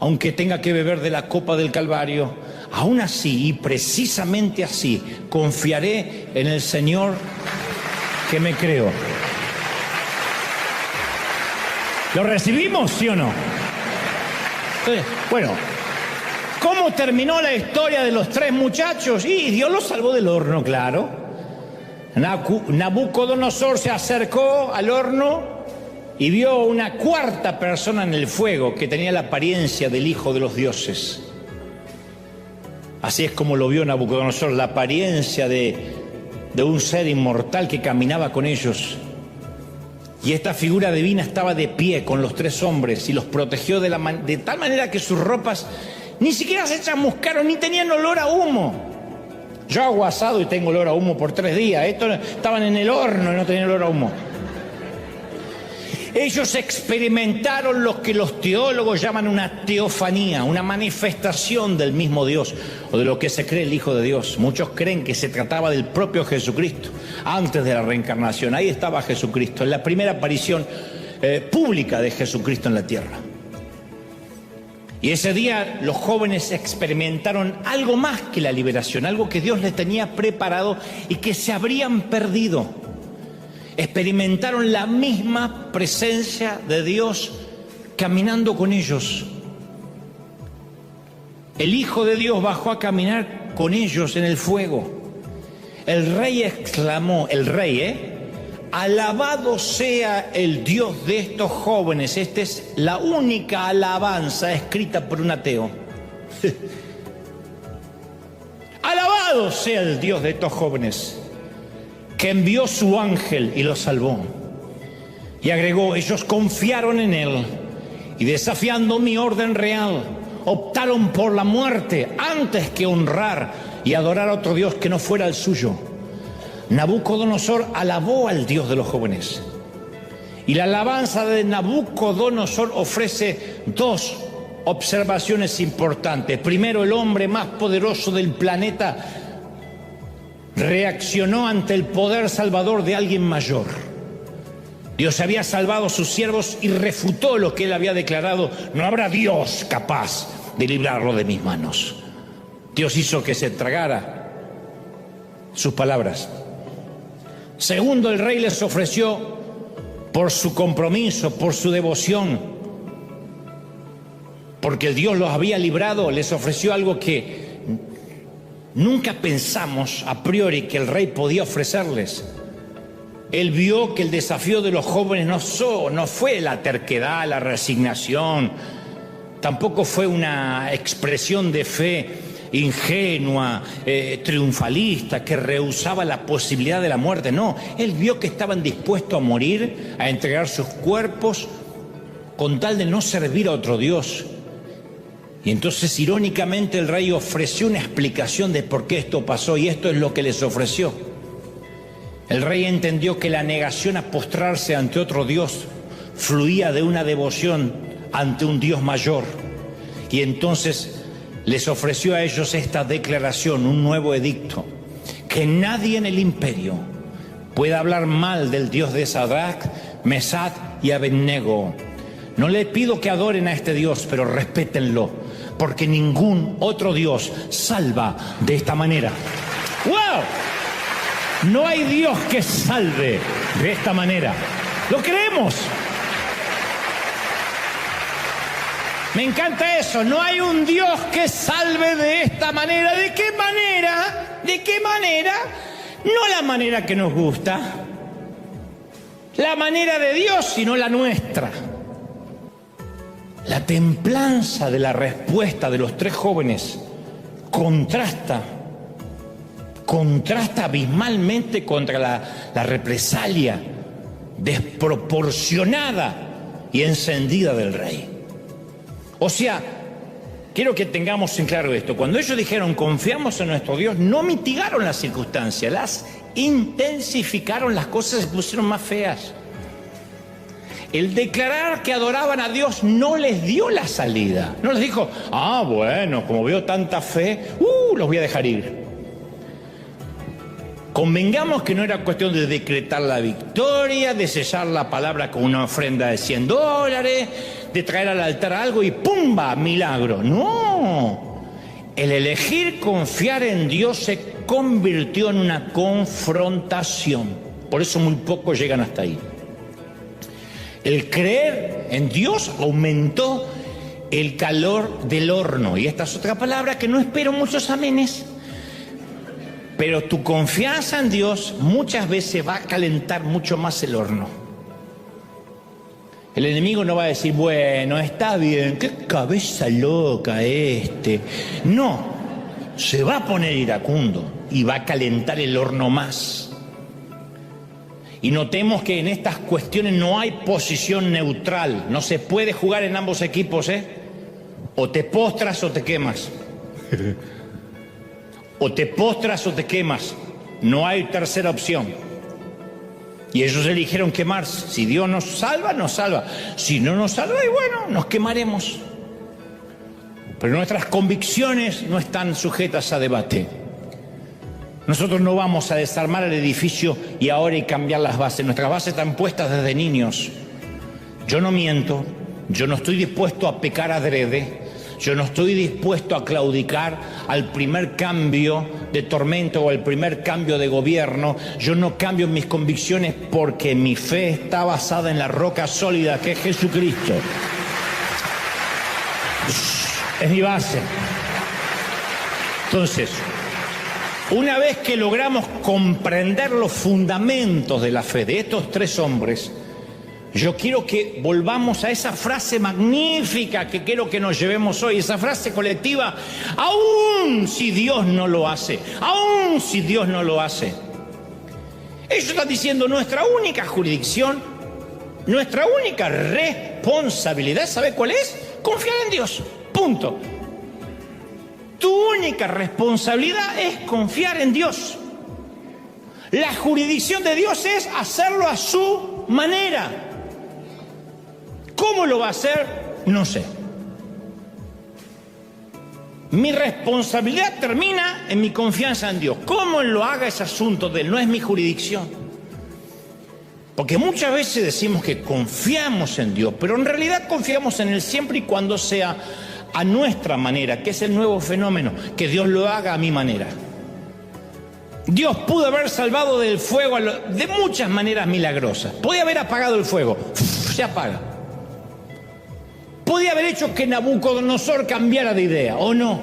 aunque tenga que beber de la copa del Calvario, aún así y precisamente así confiaré en el Señor que me creó. ¿Lo recibimos, sí o no? Entonces, bueno, ¿cómo terminó la historia de los tres muchachos? Y Dios los salvó del horno, claro. Nabucodonosor se acercó al horno y vio una cuarta persona en el fuego que tenía la apariencia del hijo de los dioses. Así es como lo vio Nabucodonosor, la apariencia de un ser inmortal que caminaba con ellos. Y esta figura divina estaba de pie con los tres hombres y los protegió de tal manera que sus ropas ni siquiera se chamuscaron ni tenían olor a humo. Yo hago asado y tengo olor a humo por 3 días. Estos estaban en el horno y no tenían olor a humo. Ellos experimentaron lo que los teólogos llaman una teofanía, una manifestación del mismo Dios, o de lo que se cree el Hijo de Dios. Muchos creen que se trataba del propio Jesucristo, antes de la reencarnación. Ahí estaba Jesucristo, en la primera aparición pública de Jesucristo en la tierra. Y ese día los jóvenes experimentaron algo más que la liberación, algo que Dios les tenía preparado y que se habrían perdido. Experimentaron la misma presencia de Dios caminando con ellos. El Hijo de Dios bajó a caminar con ellos en el fuego. el rey exclamó, alabado sea el Dios de estos jóvenes. Esta es la única alabanza escrita por un ateo. Alabado sea el Dios de estos jóvenes, que envió su ángel y los salvó. Y agregó, ellos confiaron en él y desafiando mi orden real, optaron por la muerte antes que honrar y adorar a otro Dios que no fuera el suyo. Nabucodonosor alabó al Dios de los jóvenes. Y la alabanza de Nabucodonosor ofrece dos observaciones importantes. Primero, el hombre más poderoso del planeta reaccionó ante el poder salvador de alguien mayor. Dios había salvado a sus siervos y refutó lo que él había declarado. No habrá Dios capaz de librarlo de mis manos. Dios hizo que se tragara sus palabras. Segundo, el rey les ofreció, por su compromiso, por su devoción, porque el Dios los había librado, les ofreció algo que nunca pensamos a priori que el rey podía ofrecerles. Él vio que el desafío de los jóvenes no fue la terquedad, la resignación, tampoco fue una expresión de fe ingenua, triunfalista, que rehusaba la posibilidad de la muerte. No, él vio que estaban dispuestos a morir, a entregar sus cuerpos con tal de no servir a otro Dios. Y entonces, irónicamente, el rey ofreció una explicación de por qué esto pasó, y esto es lo que les ofreció. El rey entendió que la negación a postrarse ante otro Dios fluía de una devoción ante un Dios mayor. Y entonces les ofreció a ellos esta declaración, un nuevo edicto: que nadie en el imperio pueda hablar mal del Dios de Sadrach, Mesach y Abednego. No les pido que adoren a este Dios, pero respétenlo, porque ningún otro Dios salva de esta manera. ¡Wow! No hay Dios que salve de esta manera. ¿Lo creemos? Me encanta eso. No hay un Dios que salve de esta manera. ¿De qué manera? ¿De qué manera? No la manera que nos gusta, la manera de Dios, sino la nuestra. La templanza de la respuesta de los tres jóvenes contrasta abismalmente contra la represalia desproporcionada y encendida del rey. O sea, quiero que tengamos en claro esto. Cuando ellos dijeron confiamos en nuestro Dios, no mitigaron las circunstancias, las intensificaron, las cosas se pusieron más feas. El declarar que adoraban a Dios no les dio la salida. No les dijo, bueno, como veo tanta fe, los voy a dejar ir. Convengamos que no era cuestión de decretar la victoria, de sellar la palabra con una ofrenda de $100, de traer al altar algo y ¡pumba! Milagro. No. El elegir confiar en Dios se convirtió en una confrontación. Por eso muy pocos llegan hasta ahí. El creer en Dios aumentó el calor del horno. Y esta es otra palabra que no espero muchos amenes. Pero tu confianza en Dios muchas veces va a calentar mucho más el horno. El enemigo no va a decir, bueno, está bien, qué cabeza loca este. No, se va a poner iracundo y va a calentar el horno más. Y notemos que en estas cuestiones no hay posición neutral. No se puede jugar en ambos equipos, ¿eh? O te postras o te quemas. O te postras o te quemas. No hay tercera opción. Y ellos eligieron quemarse. Si Dios nos salva, nos salva. Si no nos salva, y bueno, nos quemaremos. Pero nuestras convicciones no están sujetas a debate. Nosotros no vamos a desarmar el edificio y ahora cambiar las bases. Nuestras bases están puestas desde niños. Yo no miento. Yo no estoy dispuesto a pecar adrede. Yo no estoy dispuesto a claudicar al primer cambio de tormento o al primer cambio de gobierno. Yo no cambio mis convicciones porque mi fe está basada en la roca sólida que es Jesucristo. Es mi base. Entonces, Una vez que logramos comprender los fundamentos de la fe de estos tres hombres, yo quiero que volvamos a esa frase magnífica que quiero que nos llevemos hoy, esa frase colectiva: aún si Dios no lo hace, aún si Dios no lo hace. Ellos están diciendo: nuestra única jurisdicción, nuestra única responsabilidad, ¿sabe cuál es? Confiar en Dios, punto. Tu única responsabilidad es confiar en Dios. La jurisdicción de Dios es hacerlo a su manera. ¿Cómo lo va a hacer? No sé. Mi responsabilidad termina en mi confianza en Dios. ¿Cómo Él lo haga es asunto de Él, no es mi jurisdicción? Porque muchas veces decimos que confiamos en Dios, pero en realidad confiamos en Él siempre y cuando sea a nuestra manera, que es el nuevo fenómeno, que Dios lo haga a mi manera. Dios pudo haber salvado del fuego de muchas maneras milagrosas. Podía haber apagado el fuego, se apaga. Podía haber hecho que Nabucodonosor cambiara de idea, ¿o no?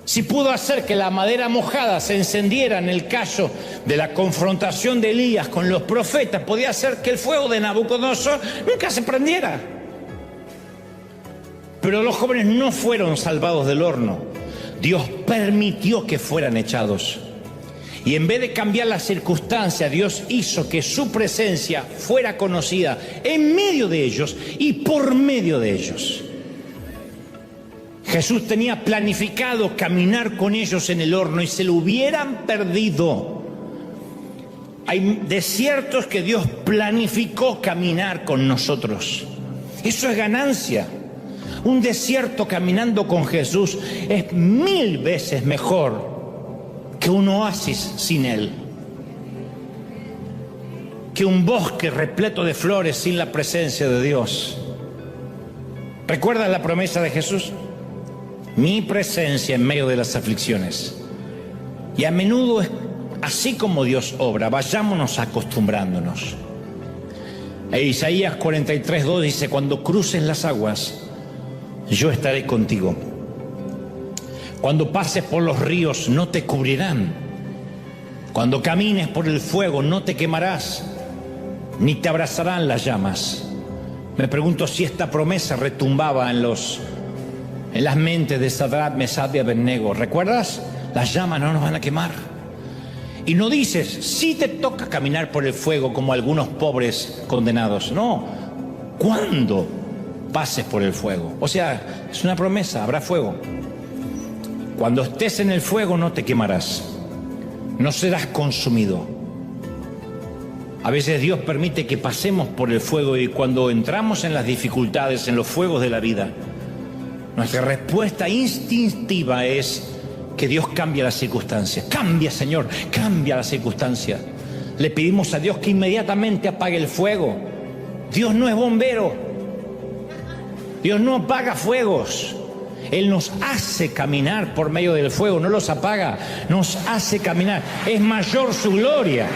Si pudo hacer que la madera mojada se encendiera en el caso de la confrontación de Elías con los profetas, podía hacer que el fuego de Nabucodonosor nunca se prendiera. Pero los jóvenes no fueron salvados del horno. Dios permitió que fueran echados. Y en vez de cambiar las circunstancias, Dios hizo que su presencia fuera conocida en medio de ellos y por medio de ellos. Jesús tenía planificado caminar con ellos en el horno y se lo hubieran perdido. Hay desiertos que Dios planificó caminar con nosotros. Eso es ganancia. Un desierto caminando con Jesús es 1000 veces mejor que un oasis sin Él, que un bosque repleto de flores sin la presencia de Dios. ¿Recuerdas la promesa de Jesús? Mi presencia en medio de las aflicciones. Y a menudo es así como Dios obra. Vayámonos acostumbrándonos. Isaías 43:2 dice: cuando cruces las aguas, yo estaré contigo. Cuando pases por los ríos, no te cubrirán. Cuando camines por el fuego, no te quemarás, ni te abrazarán las llamas. Me pregunto si esta promesa retumbaba en las mentes de Sadrach, Mesach y Abednego. ¿Recuerdas? Las llamas no nos van a quemar. Y no dices: si te toca caminar por el fuego como algunos pobres condenados. No, cuando pases por el fuego. O sea, es una promesa, habrá fuego. Cuando estés en el fuego no te quemarás, no serás consumido. A veces Dios permite que pasemos por el fuego y cuando entramos en las dificultades, en los fuegos de la vida, nuestra respuesta instintiva es que Dios cambie las circunstancias. Cambia, Señor, cambia las circunstancias. Le pedimos a Dios que inmediatamente apague el fuego. Dios no es bombero. Dios no apaga fuegos. Él nos hace caminar por medio del fuego, no los apaga, nos hace caminar. Es mayor su gloria.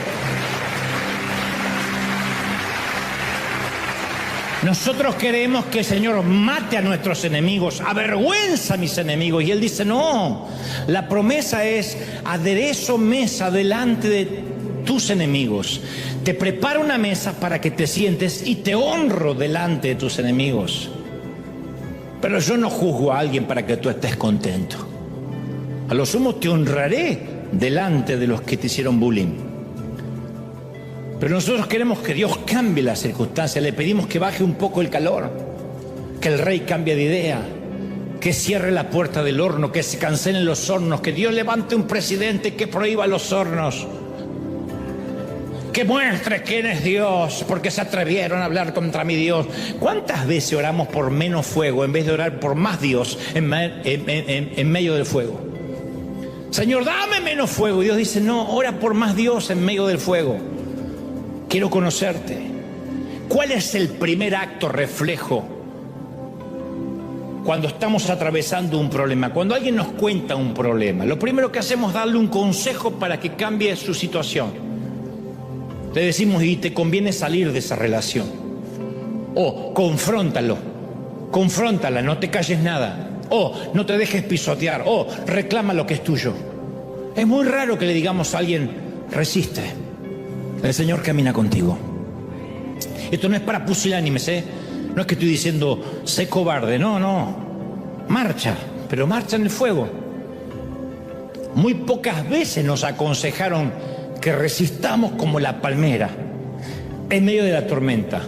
Nosotros queremos que el Señor mate a nuestros enemigos, avergüenza a mis enemigos. Y Él dice: no, la promesa es: aderezo mesa delante de tus enemigos. Te preparo una mesa para que te sientes y te honro delante de tus enemigos. Pero yo no juzgo a alguien para que tú estés contento. A lo sumo te honraré delante de los que te hicieron bullying. Pero nosotros queremos que Dios cambie las circunstancias. Le pedimos que baje un poco el calor, que el rey cambie de idea, que cierre la puerta del horno, que se cancelen los hornos, que Dios levante un presidente que prohíba los hornos, que muestre quién es Dios, porque se atrevieron a hablar contra mi Dios. ¿Cuántas veces oramos por menos fuego en vez de orar por más Dios en medio del fuego? Señor, dame menos fuego. Y Dios dice: no, ora por más Dios en medio del fuego. Quiero conocerte. ¿Cuál es el primer acto reflejo cuando estamos atravesando un problema? Cuando alguien nos cuenta un problema, lo primero que hacemos es darle un consejo para que cambie su situación. Le decimos: y te conviene salir de esa relación. O confróntala, no te calles nada. O no te dejes pisotear. O reclama lo que es tuyo. Es muy raro que le digamos a alguien, resiste, el Señor camina contigo. Esto no es para pusilánimes, no es que estoy diciendo, sé cobarde, no, marcha, pero marcha en el fuego. Muy pocas veces nos aconsejaron que resistamos como la palmera en medio de la tormenta.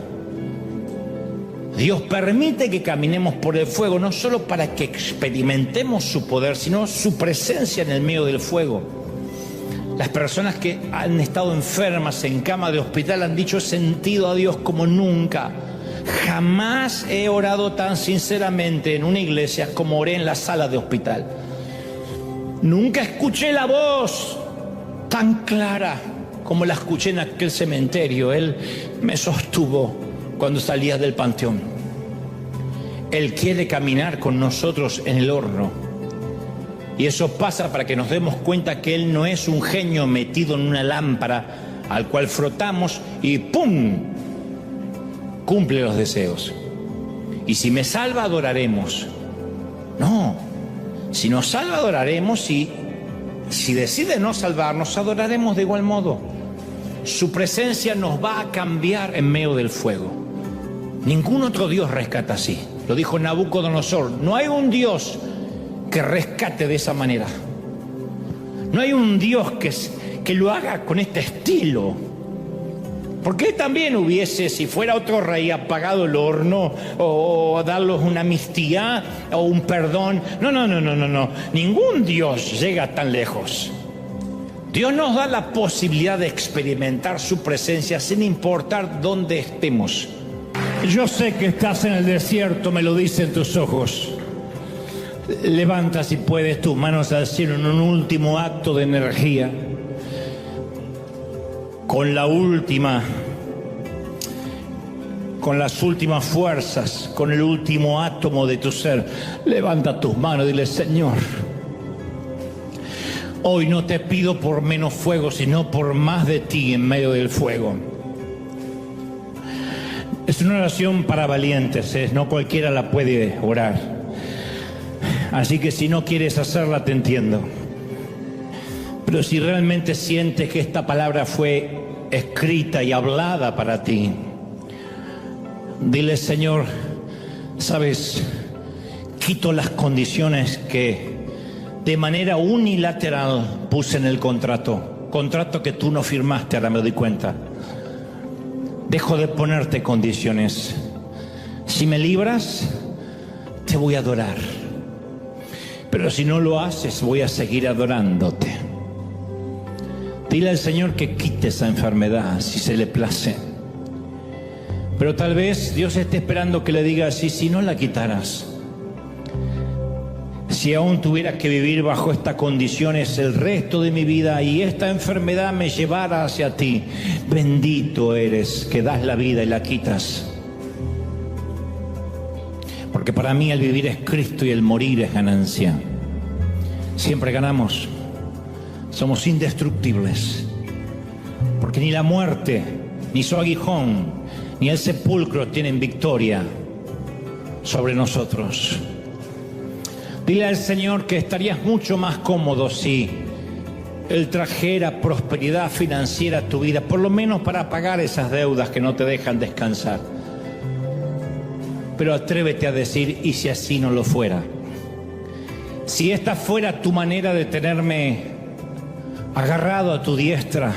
Dios permite que caminemos por el fuego, no solo para que experimentemos su poder, sino su presencia en el medio del fuego. Las personas que han estado enfermas en cama de hospital han dicho, he sentido a Dios como nunca. Jamás he orado tan sinceramente en una iglesia como oré en la sala de hospital. Nunca escuché la voz tan clara como la escuché en aquel cementerio. Él me sostuvo cuando salías del panteón. Él quiere caminar con nosotros en el horno. Y eso pasa para que nos demos cuenta que Él no es un genio metido en una lámpara al cual frotamos y ¡pum! Cumple los deseos. Y si me salva, adoraremos. No, si nos salva, adoraremos, y si decide no salvarnos, adoraremos de igual modo. Su presencia nos va a cambiar en medio del fuego. Ningún otro Dios rescata así. Lo dijo Nabucodonosor. No hay un Dios que rescate de esa manera. No hay un Dios que lo haga con este estilo. Porque Él también hubiese, si fuera otro rey, apagado el horno o darles una amnistía o un perdón. No. Ningún Dios llega tan lejos. Dios nos da la posibilidad de experimentar su presencia sin importar dónde estemos. Yo sé que estás en el desierto, me lo dicen tus ojos. Levanta, si puedes, tus manos al cielo en un último acto de energía. Con las últimas fuerzas, con el último átomo de tu ser, levanta tus manos y dile, Señor, hoy no te pido por menos fuego, sino por más de ti en medio del fuego. Es una oración para valientes, no cualquiera la puede orar. Así que si no quieres hacerla, te entiendo. Pero si realmente sientes que esta palabra fue escrita y hablada para ti, dile, Señor, sabes, quito las condiciones que de manera unilateral puse en el contrato que tú no firmaste, ahora me doy cuenta. Dejo de ponerte condiciones. Si me libras, te voy a adorar. Pero si no lo haces, voy a seguir adorándote. Dile al Señor que quite esa enfermedad, si se le place. Pero tal vez Dios esté esperando que le digas, y si no la quitaras, si aún tuviera que vivir bajo estas condiciones el resto de mi vida y esta enfermedad me llevara hacia ti, bendito eres que das la vida y la quitas. Porque para mí el vivir es Cristo y el morir es ganancia. Siempre ganamos. Somos indestructibles. Porque ni la muerte, ni su aguijón, ni el sepulcro tienen victoria sobre nosotros. Dile al Señor que estarías mucho más cómodo si Él trajera prosperidad financiera a tu vida, por lo menos para pagar esas deudas que no te dejan descansar. Pero atrévete a decir, ¿y si así no lo fuera? Si esta fuera tu manera de tenerme agarrado a tu diestra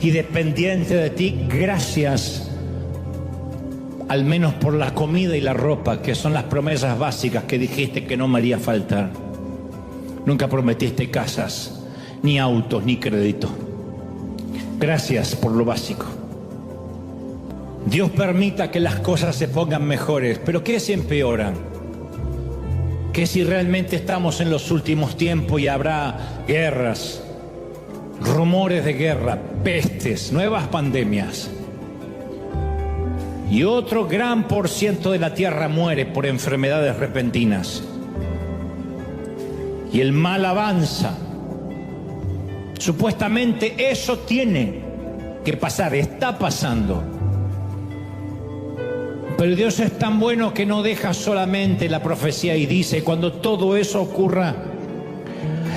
y dependiente de ti, gracias al menos por la comida y la ropa, que son las promesas básicas que dijiste que no me haría faltar. Nunca prometiste casas, ni autos, ni crédito. Gracias por lo básico. Dios permita que las cosas se pongan mejores, pero ¿qué si empeoran? ¿Qué si realmente estamos en los últimos tiempos y habrá guerras, rumores de guerra, pestes, nuevas pandemias? Y otro gran por ciento de la tierra muere por enfermedades repentinas. Y el mal avanza. Supuestamente eso tiene que pasar, está pasando. Pero Dios es tan bueno que no deja solamente la profecía y dice, cuando todo eso ocurra,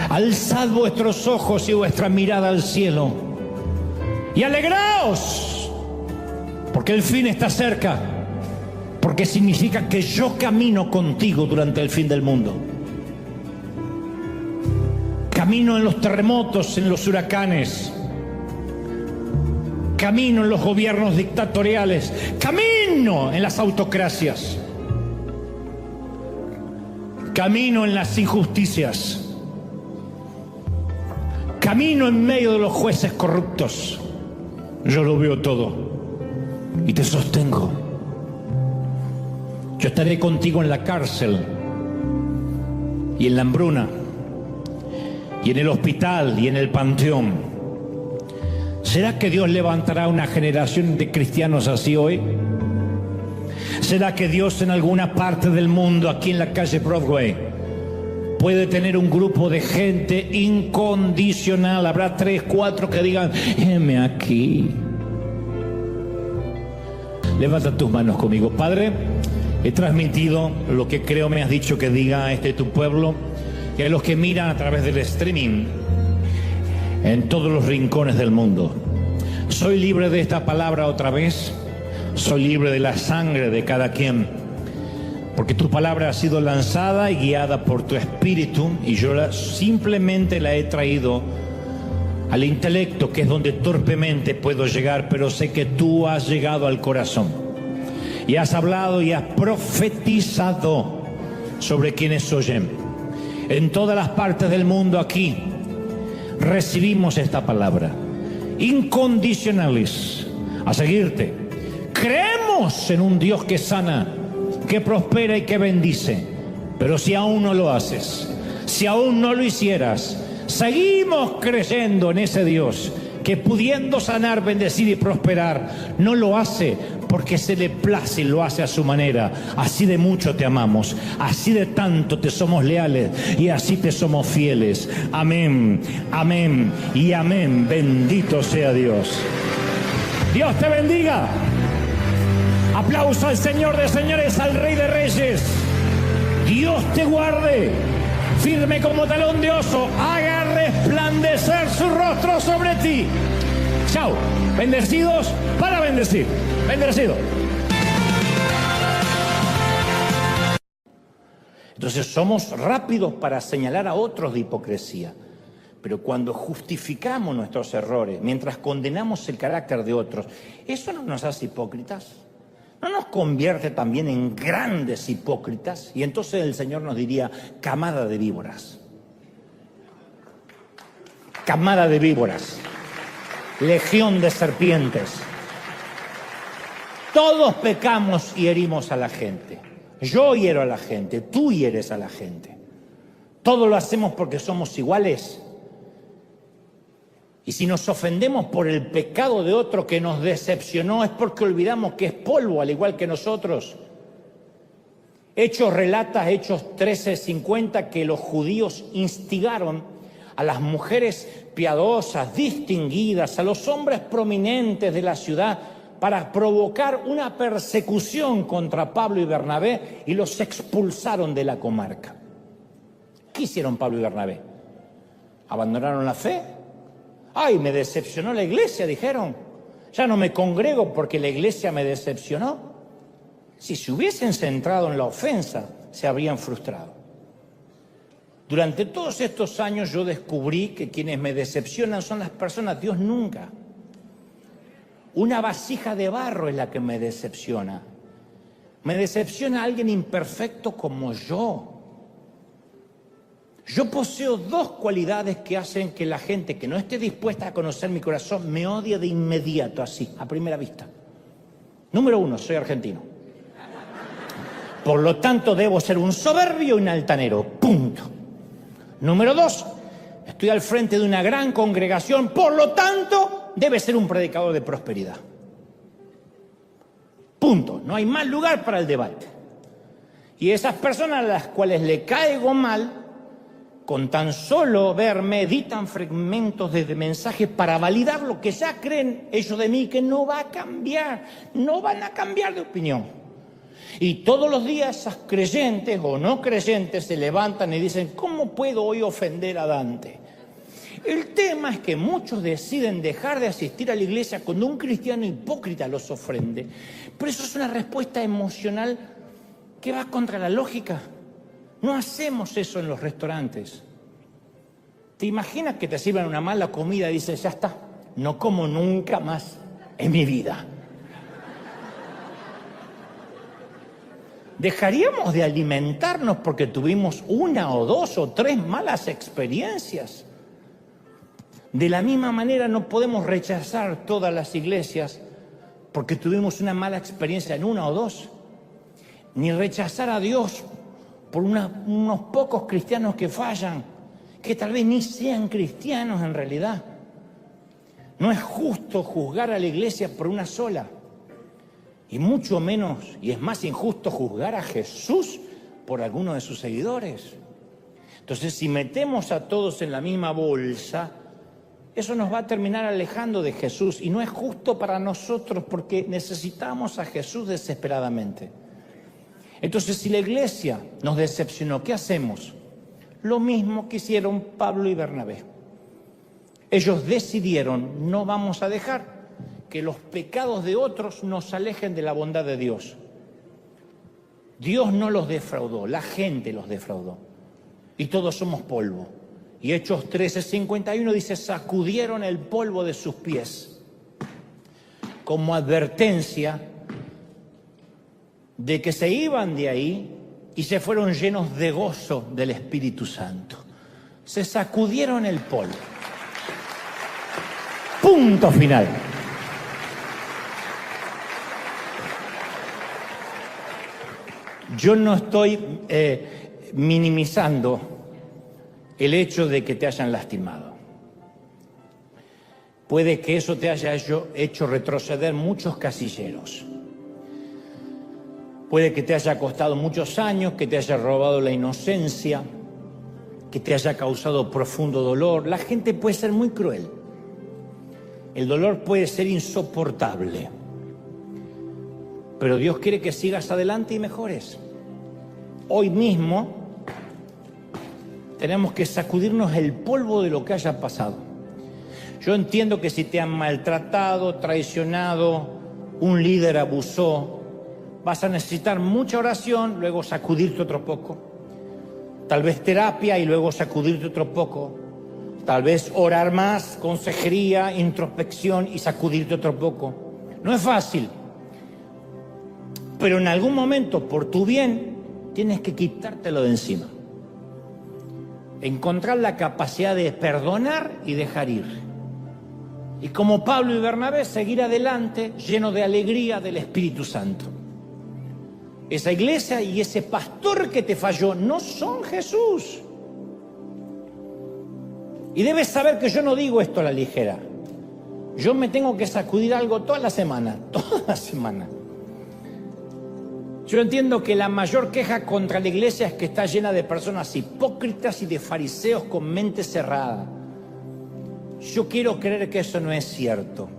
Alzad vuestros ojos y vuestra mirada al cielo y alegraos, porque el fin está cerca, porque significa que yo camino contigo durante el fin del mundo. Camino en los terremotos, en los huracanes. Camino en los gobiernos dictatoriales. Camino en las autocracias. Camino en las injusticias. Camino en medio de los jueces corruptos. Yo lo veo todo y te sostengo. Yo estaré contigo en la cárcel y en la hambruna y en el hospital y en el panteón. ¿Será que Dios levantará una generación de cristianos así hoy? ¿Será que Dios en alguna parte del mundo, aquí en la calle Broadway, puede tener un grupo de gente incondicional? Habrá 3, 4 que digan, heme aquí. Levanta tus manos conmigo. Padre, he transmitido lo que creo me has dicho que diga a tu pueblo y a los que miran a través del streaming en todos los rincones del mundo. Soy libre de esta palabra otra vez. Soy libre de la sangre de cada quien, porque tu palabra ha sido lanzada y guiada por tu espíritu, y yo simplemente la he traído al intelecto, que es donde torpemente puedo llegar, pero sé que tú has llegado al corazón y has hablado y has profetizado sobre quienes oyen. En todas las partes del mundo aquí recibimos esta palabra, incondicionales, a seguirte. Creemos en un Dios que sana, que prospera y que bendice. Pero si aún no lo haces, si aún no lo hicieras, seguimos creyendo en ese Dios que, pudiendo sanar, bendecir y prosperar, no lo hace porque se le place y lo hace a su manera. Así de mucho te amamos, así de tanto te somos leales y así te somos fieles. Amén, amén y amén. Bendito sea Dios. Dios te bendiga. Aplauso al Señor de señores, al Rey de reyes. Dios te guarde, firme como talón de oso, haga resplandecer su rostro sobre ti. Chao, bendecidos para bendecir. Bendecido. Entonces somos rápidos para señalar a otros de hipocresía, pero cuando justificamos nuestros errores, mientras condenamos el carácter de otros, ¿eso no nos hace hipócritas? ¿No nos convierte también en grandes hipócritas? Y entonces el Señor nos diría, camada de víboras. Camada de víboras. Legión de serpientes. Todos pecamos y herimos a la gente. Yo hiero a la gente, tú hieres a la gente. Todo lo hacemos porque somos iguales. Y si nos ofendemos por el pecado de otro que nos decepcionó, es porque olvidamos que es polvo, al igual que nosotros. Hechos 13:50, que los judíos instigaron a las mujeres piadosas, distinguidas, a los hombres prominentes de la ciudad, para provocar una persecución contra Pablo y Bernabé, y los expulsaron de la comarca. ¿Qué hicieron Pablo y Bernabé? ¿Abandonaron la fe? ¡Ay, me decepcionó la iglesia!, dijeron. Ya no me congrego porque la iglesia me decepcionó. Si se hubiesen centrado en la ofensa, se habrían frustrado. Durante todos estos años yo descubrí que quienes me decepcionan son las personas, Dios nunca. Una vasija de barro es la que me decepciona. Me decepciona alguien imperfecto como yo. Yo poseo dos cualidades que hacen que la gente que no esté dispuesta a conocer mi corazón me odie de inmediato, así, a primera vista. Número 1, soy argentino. Por lo tanto, debo ser un soberbio y un altanero, punto. Número 2, estoy al frente de una gran congregación, por lo tanto, debe ser un predicador de prosperidad. Punto. No hay más lugar para el debate. Y esas personas a las cuales le caigo mal, con tan solo verme, editan fragmentos de mensajes para validar lo que ya creen ellos de mí, que no va a cambiar, no van a cambiar de opinión. Y todos los días esas creyentes o no creyentes se levantan y dicen, ¿cómo puedo hoy ofender a Dante? El tema es que muchos deciden dejar de asistir a la iglesia cuando un cristiano hipócrita los ofende. Pero eso es una respuesta emocional que va contra la lógica. No hacemos eso en los restaurantes. ¿Te imaginas que te sirvan una mala comida y dices, ya está, no como nunca más en mi vida? ¿Dejaríamos de alimentarnos porque tuvimos una o dos o tres malas experiencias? De la misma manera no podemos rechazar todas las iglesias porque tuvimos una mala experiencia en una o dos. Ni rechazar a Dios por unos pocos cristianos que fallan, que tal vez ni sean cristianos en realidad. No es justo juzgar a la iglesia por una sola. Y mucho menos, y es más injusto juzgar a Jesús por alguno de sus seguidores. Entonces, si metemos a todos en la misma bolsa, eso nos va a terminar alejando de Jesús. Y no es justo para nosotros porque necesitamos a Jesús desesperadamente. Entonces, si la iglesia nos decepcionó, ¿qué hacemos? Lo mismo que hicieron Pablo y Bernabé. Ellos decidieron, no vamos a dejar que los pecados de otros nos alejen de la bondad de Dios. Dios no los defraudó, la gente los defraudó. Y todos somos polvo. Y Hechos 13:51 dice, sacudieron el polvo de sus pies como advertencia de que se iban de ahí y se fueron llenos de gozo del Espíritu Santo. Se sacudieron el polvo. Punto final. Yo no estoy minimizando el hecho de que te hayan lastimado. Puede que eso te haya hecho retroceder muchos casilleros. Puede que te haya costado muchos años, que te haya robado la inocencia, que te haya causado profundo dolor. La gente puede ser muy cruel. El dolor puede ser insoportable. Pero Dios quiere que sigas adelante y mejores. Hoy mismo tenemos que sacudirnos el polvo de lo que haya pasado. Yo entiendo que si te han maltratado, traicionado, un líder abusó, vas a necesitar mucha oración, luego sacudirte otro poco. Tal vez terapia y luego sacudirte otro poco. Tal vez orar más, consejería, introspección y sacudirte otro poco. No es fácil. Pero en algún momento, por tu bien, tienes que quitártelo de encima. Encontrar la capacidad de perdonar y dejar ir. Y como Pablo y Bernabé, seguir adelante lleno de alegría del Espíritu Santo. Esa iglesia y ese pastor que te falló no son Jesús. Y debes saber que yo no digo esto a la ligera. Yo me tengo que sacudir algo toda la semana. Yo entiendo que la mayor queja contra la iglesia es que está llena de personas hipócritas y de fariseos con mente cerrada. Yo quiero creer que eso no es cierto.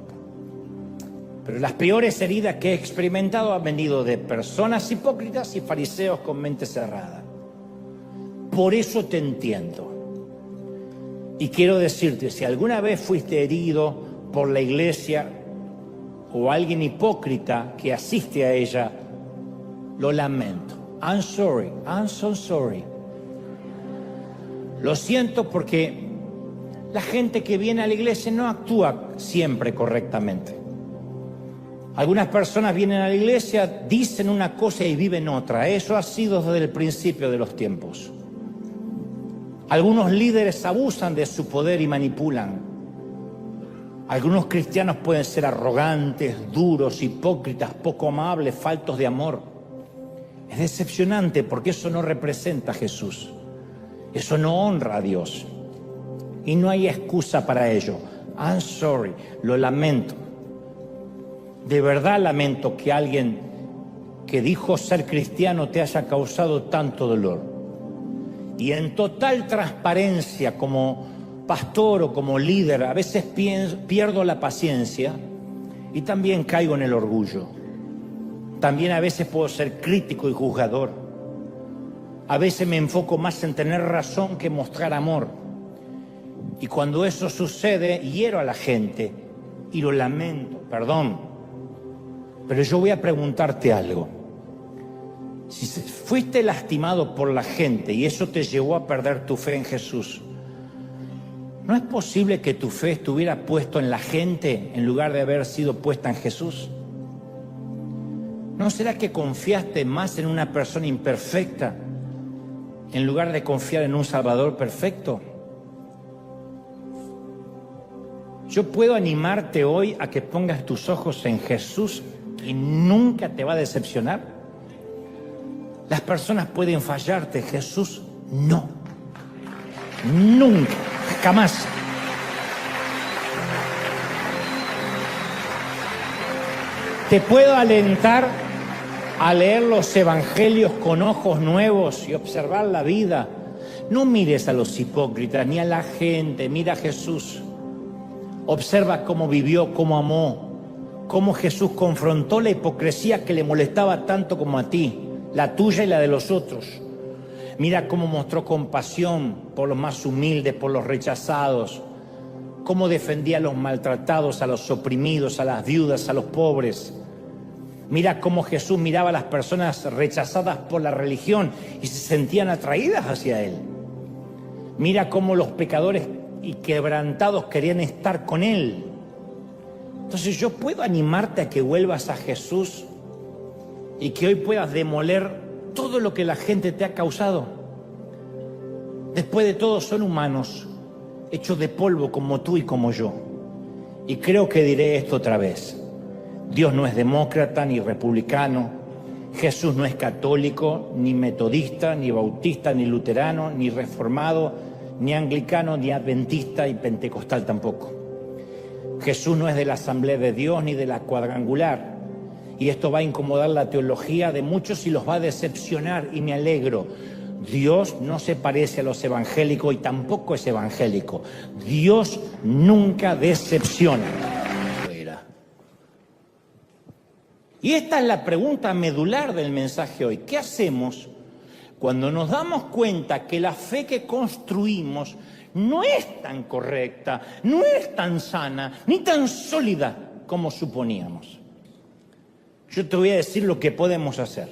Pero las peores heridas que he experimentado han venido de personas hipócritas y fariseos con mente cerrada. Por eso te entiendo. Y quiero decirte, si alguna vez fuiste herido por la iglesia o alguien hipócrita que asiste a ella, lo lamento. I'm sorry. I'm so sorry. Lo siento porque la gente que viene a la iglesia no actúa siempre correctamente. Algunas personas vienen a la iglesia, dicen una cosa y viven otra. Eso ha sido desde el principio de los tiempos. Algunos líderes abusan de su poder y manipulan. Algunos cristianos pueden ser arrogantes, duros, hipócritas, poco amables, faltos de amor. Es decepcionante porque eso no representa a Jesús. Eso no honra a Dios. Y no hay excusa para ello. I'm sorry, lo lamento. De verdad lamento que alguien que dijo ser cristiano te haya causado tanto dolor. Y en total transparencia, como pastor o como líder, a veces pierdo la paciencia y también caigo en el orgullo. también a veces puedo ser crítico y juzgador. A veces me enfoco más en tener razón que mostrar amor. Y cuando eso sucede, hiero a la gente y lo lamento, perdón. Pero yo voy a preguntarte algo. Si fuiste lastimado por la gente y eso te llevó a perder tu fe en Jesús, ¿no es posible que tu fe estuviera puesta en la gente en lugar de haber sido puesta en Jesús? ¿No será que confiaste más en una persona imperfecta en lugar de confiar en un Salvador perfecto? Yo puedo animarte hoy a que pongas tus ojos en Jesús y nunca te va a decepcionar. Las personas pueden fallarte, Jesús no. Nunca, jamás. Te puedo alentar a leer los evangelios con ojos nuevos y observar la vida. No mires a los hipócritas ni a la gente, mira a Jesús. Observa cómo vivió, cómo amó, cómo Jesús confrontó la hipocresía que le molestaba tanto como a ti, la tuya y la de los otros. Mira cómo mostró compasión por los más humildes, por los rechazados, cómo defendía a los maltratados, a los oprimidos, a las viudas, a los pobres. Mira cómo Jesús miraba a las personas rechazadas por la religión y se sentían atraídas hacia Él. Mira cómo los pecadores y quebrantados querían estar con Él. Entonces yo puedo animarte a que vuelvas a Jesús y que hoy puedas demoler todo lo que la gente te ha causado. Después de todo son humanos, hechos de polvo como tú y como yo. Y creo que diré esto otra vez. Dios no es demócrata ni republicano. Jesús no es católico, ni metodista, ni bautista, ni luterano, ni reformado, ni anglicano, ni adventista y pentecostal tampoco. Jesús no es de la Asamblea de Dios ni de la Cuadrangular. Y esto va a incomodar la teología de muchos y los va a decepcionar, y me alegro. Dios no se parece a los evangélicos y tampoco es evangélico. Dios nunca decepciona. Y esta es la pregunta medular del mensaje hoy. ¿Qué hacemos cuando nos damos cuenta que la fe que construimos no es tan correcta, no es tan sana, ni tan sólida como suponíamos? Yo te voy a decir lo que podemos hacer.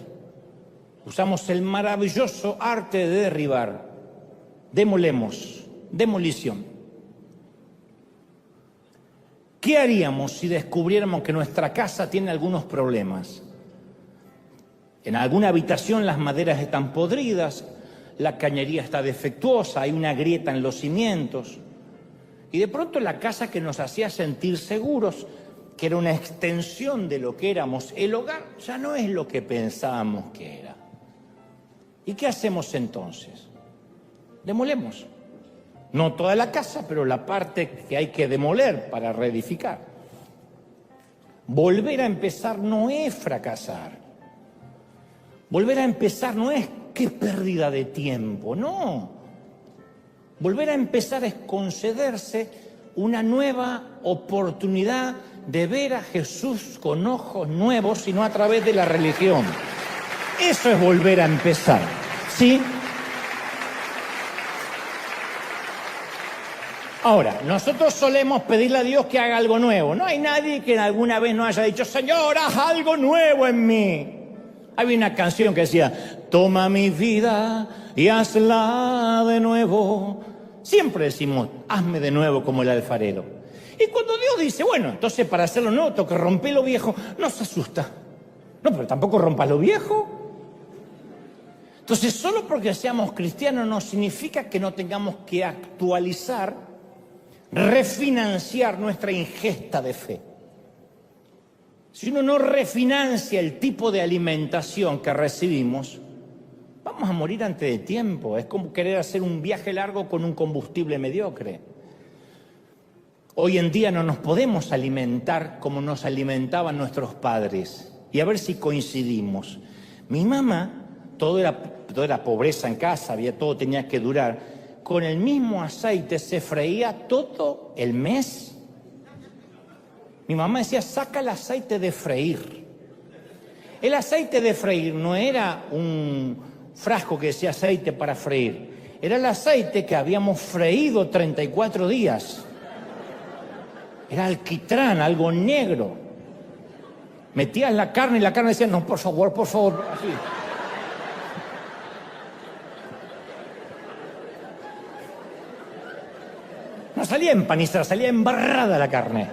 Usamos el maravilloso arte de derribar. Demolemos, demolición. ¿Qué haríamos si descubriéramos que nuestra casa tiene algunos problemas? En alguna habitación las maderas están podridas, la cañería está defectuosa, hay una grieta en los cimientos. Y de pronto la casa que nos hacía sentir seguros, que era una extensión de lo que éramos, el hogar ya no es lo que pensábamos que era. ¿Y qué hacemos entonces? Demolemos. No toda la casa, pero la parte que hay que demoler para reedificar. Volver a empezar no es fracasar. Volver a empezar no es qué pérdida de tiempo, no. Volver a empezar es concederse una nueva oportunidad de ver a Jesús con ojos nuevos y no a través de la religión. Eso es volver a empezar, ¿sí? Ahora, nosotros solemos pedirle a Dios que haga algo nuevo. No hay nadie que alguna vez no haya dicho, Señor, haz algo nuevo en mí. Había una canción que decía, toma mi vida y hazla de nuevo. Siempre decimos, hazme de nuevo como el alfarero. Y cuando Dios dice, bueno, entonces para hacerlo nuevo tengo que romper lo viejo, nos asusta. No, pero tampoco rompas lo viejo. Entonces, solo porque seamos cristianos no significa que no tengamos que actualizar, refinanciar nuestra ingesta de fe. Si uno no refinancia el tipo de alimentación que recibimos, vamos a morir antes de tiempo. Es como querer hacer un viaje largo con un combustible mediocre. Hoy en día no nos podemos alimentar como nos alimentaban nuestros padres. Y a ver si coincidimos. Mi mamá, todo era pobreza en casa, todo tenía que durar. Con el mismo aceite se freía todo el mes. Mi mamá decía, saca el aceite de freír. El aceite de freír no era un frasco que decía aceite para freír. Era el aceite que habíamos freído 34 días. Era alquitrán, algo negro. Metías la carne y la carne decía, no, por favor, así. No salía empanizada, salía embarrada la carne.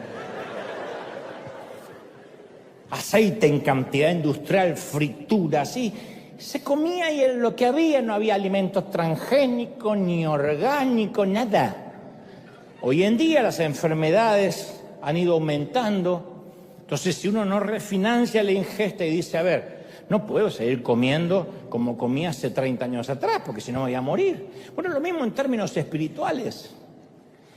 Aceite en cantidad industrial, fritura, así. Se comía y lo que había, no había alimentos transgénicos, ni orgánicos, nada. Hoy en día las enfermedades han ido aumentando. Entonces, si uno no refinancia la ingesta y dice, a ver, no puedo seguir comiendo como comía hace 30 años atrás, porque si no me voy a morir. Bueno, lo mismo en términos espirituales.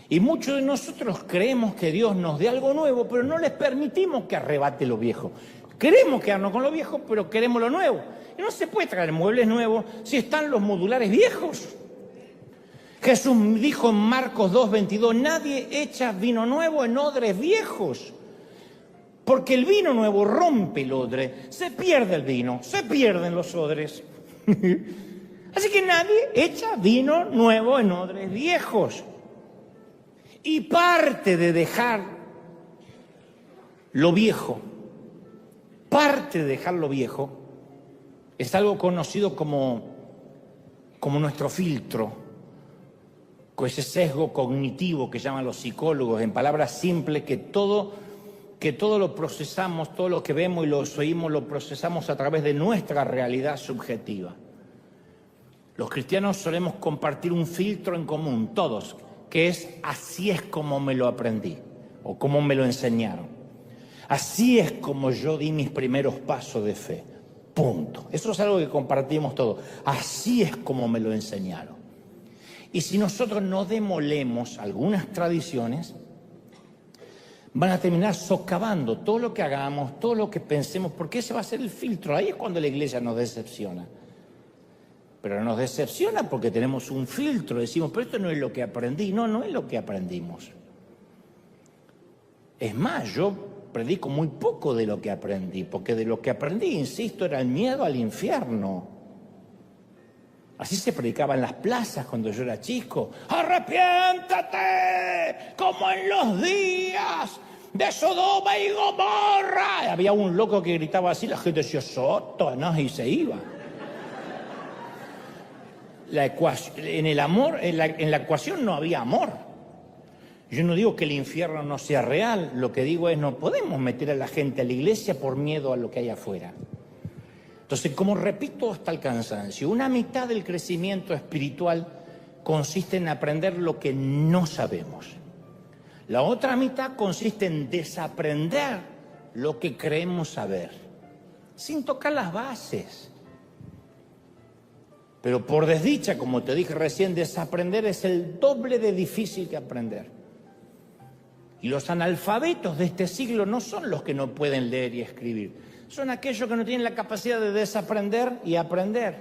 Y muchos de nosotros creemos que Dios nos dé algo nuevo, pero no les permitimos que arrebate lo viejo. Queremos quedarnos con lo viejo, pero queremos lo nuevo. Y no se puede traer muebles nuevos si están los modulares viejos. Jesús dijo en Marcos 2:22, nadie echa vino nuevo en odres viejos. Porque el vino nuevo rompe el odre, se pierde el vino, se pierden los odres. Así que nadie echa vino nuevo en odres viejos. Y parte de dejar lo viejo, es algo conocido como nuestro filtro, con ese sesgo cognitivo que llaman los psicólogos, en palabras simples, que todo lo procesamos, todo lo que vemos y lo oímos lo procesamos a través de nuestra realidad subjetiva. Los cristianos solemos compartir un filtro en común, todos, que es así es como me lo aprendí o como me lo enseñaron. Así es como yo di mis primeros pasos de fe. Punto. Eso es algo que compartimos todos. Así es como me lo enseñaron. Y si nosotros no demolemos algunas tradiciones, van a terminar socavando todo lo que hagamos, todo lo que pensemos, porque ese va a ser el filtro. Ahí es cuando la iglesia nos decepciona. Pero nos decepciona porque tenemos un filtro, decimos, pero esto no es lo que aprendí. No, no es lo que aprendimos. Es más, yo predico muy poco de lo que aprendí, porque de lo que aprendí, insisto, era el miedo al infierno. Así se predicaba en las plazas cuando yo era chico. ¡Arrepiéntate! Como en los días de Sodoma y Gomorra. Y había un loco que gritaba así, la gente decía, Satanás, y se iba. En la ecuación no había amor. Yo no digo que el infierno no sea real, lo que digo es no podemos meter a la gente a la iglesia por miedo a lo que hay afuera. Entonces, como repito hasta el cansancio, una mitad del crecimiento espiritual consiste en aprender lo que no sabemos. La otra mitad consiste en desaprender lo que creemos saber, sin tocar las bases. Pero por desdicha, como te dije recién, desaprender es el doble de difícil que aprender. Y los analfabetos de este siglo no son los que no pueden leer y escribir. Son aquellos que no tienen la capacidad de desaprender y aprender.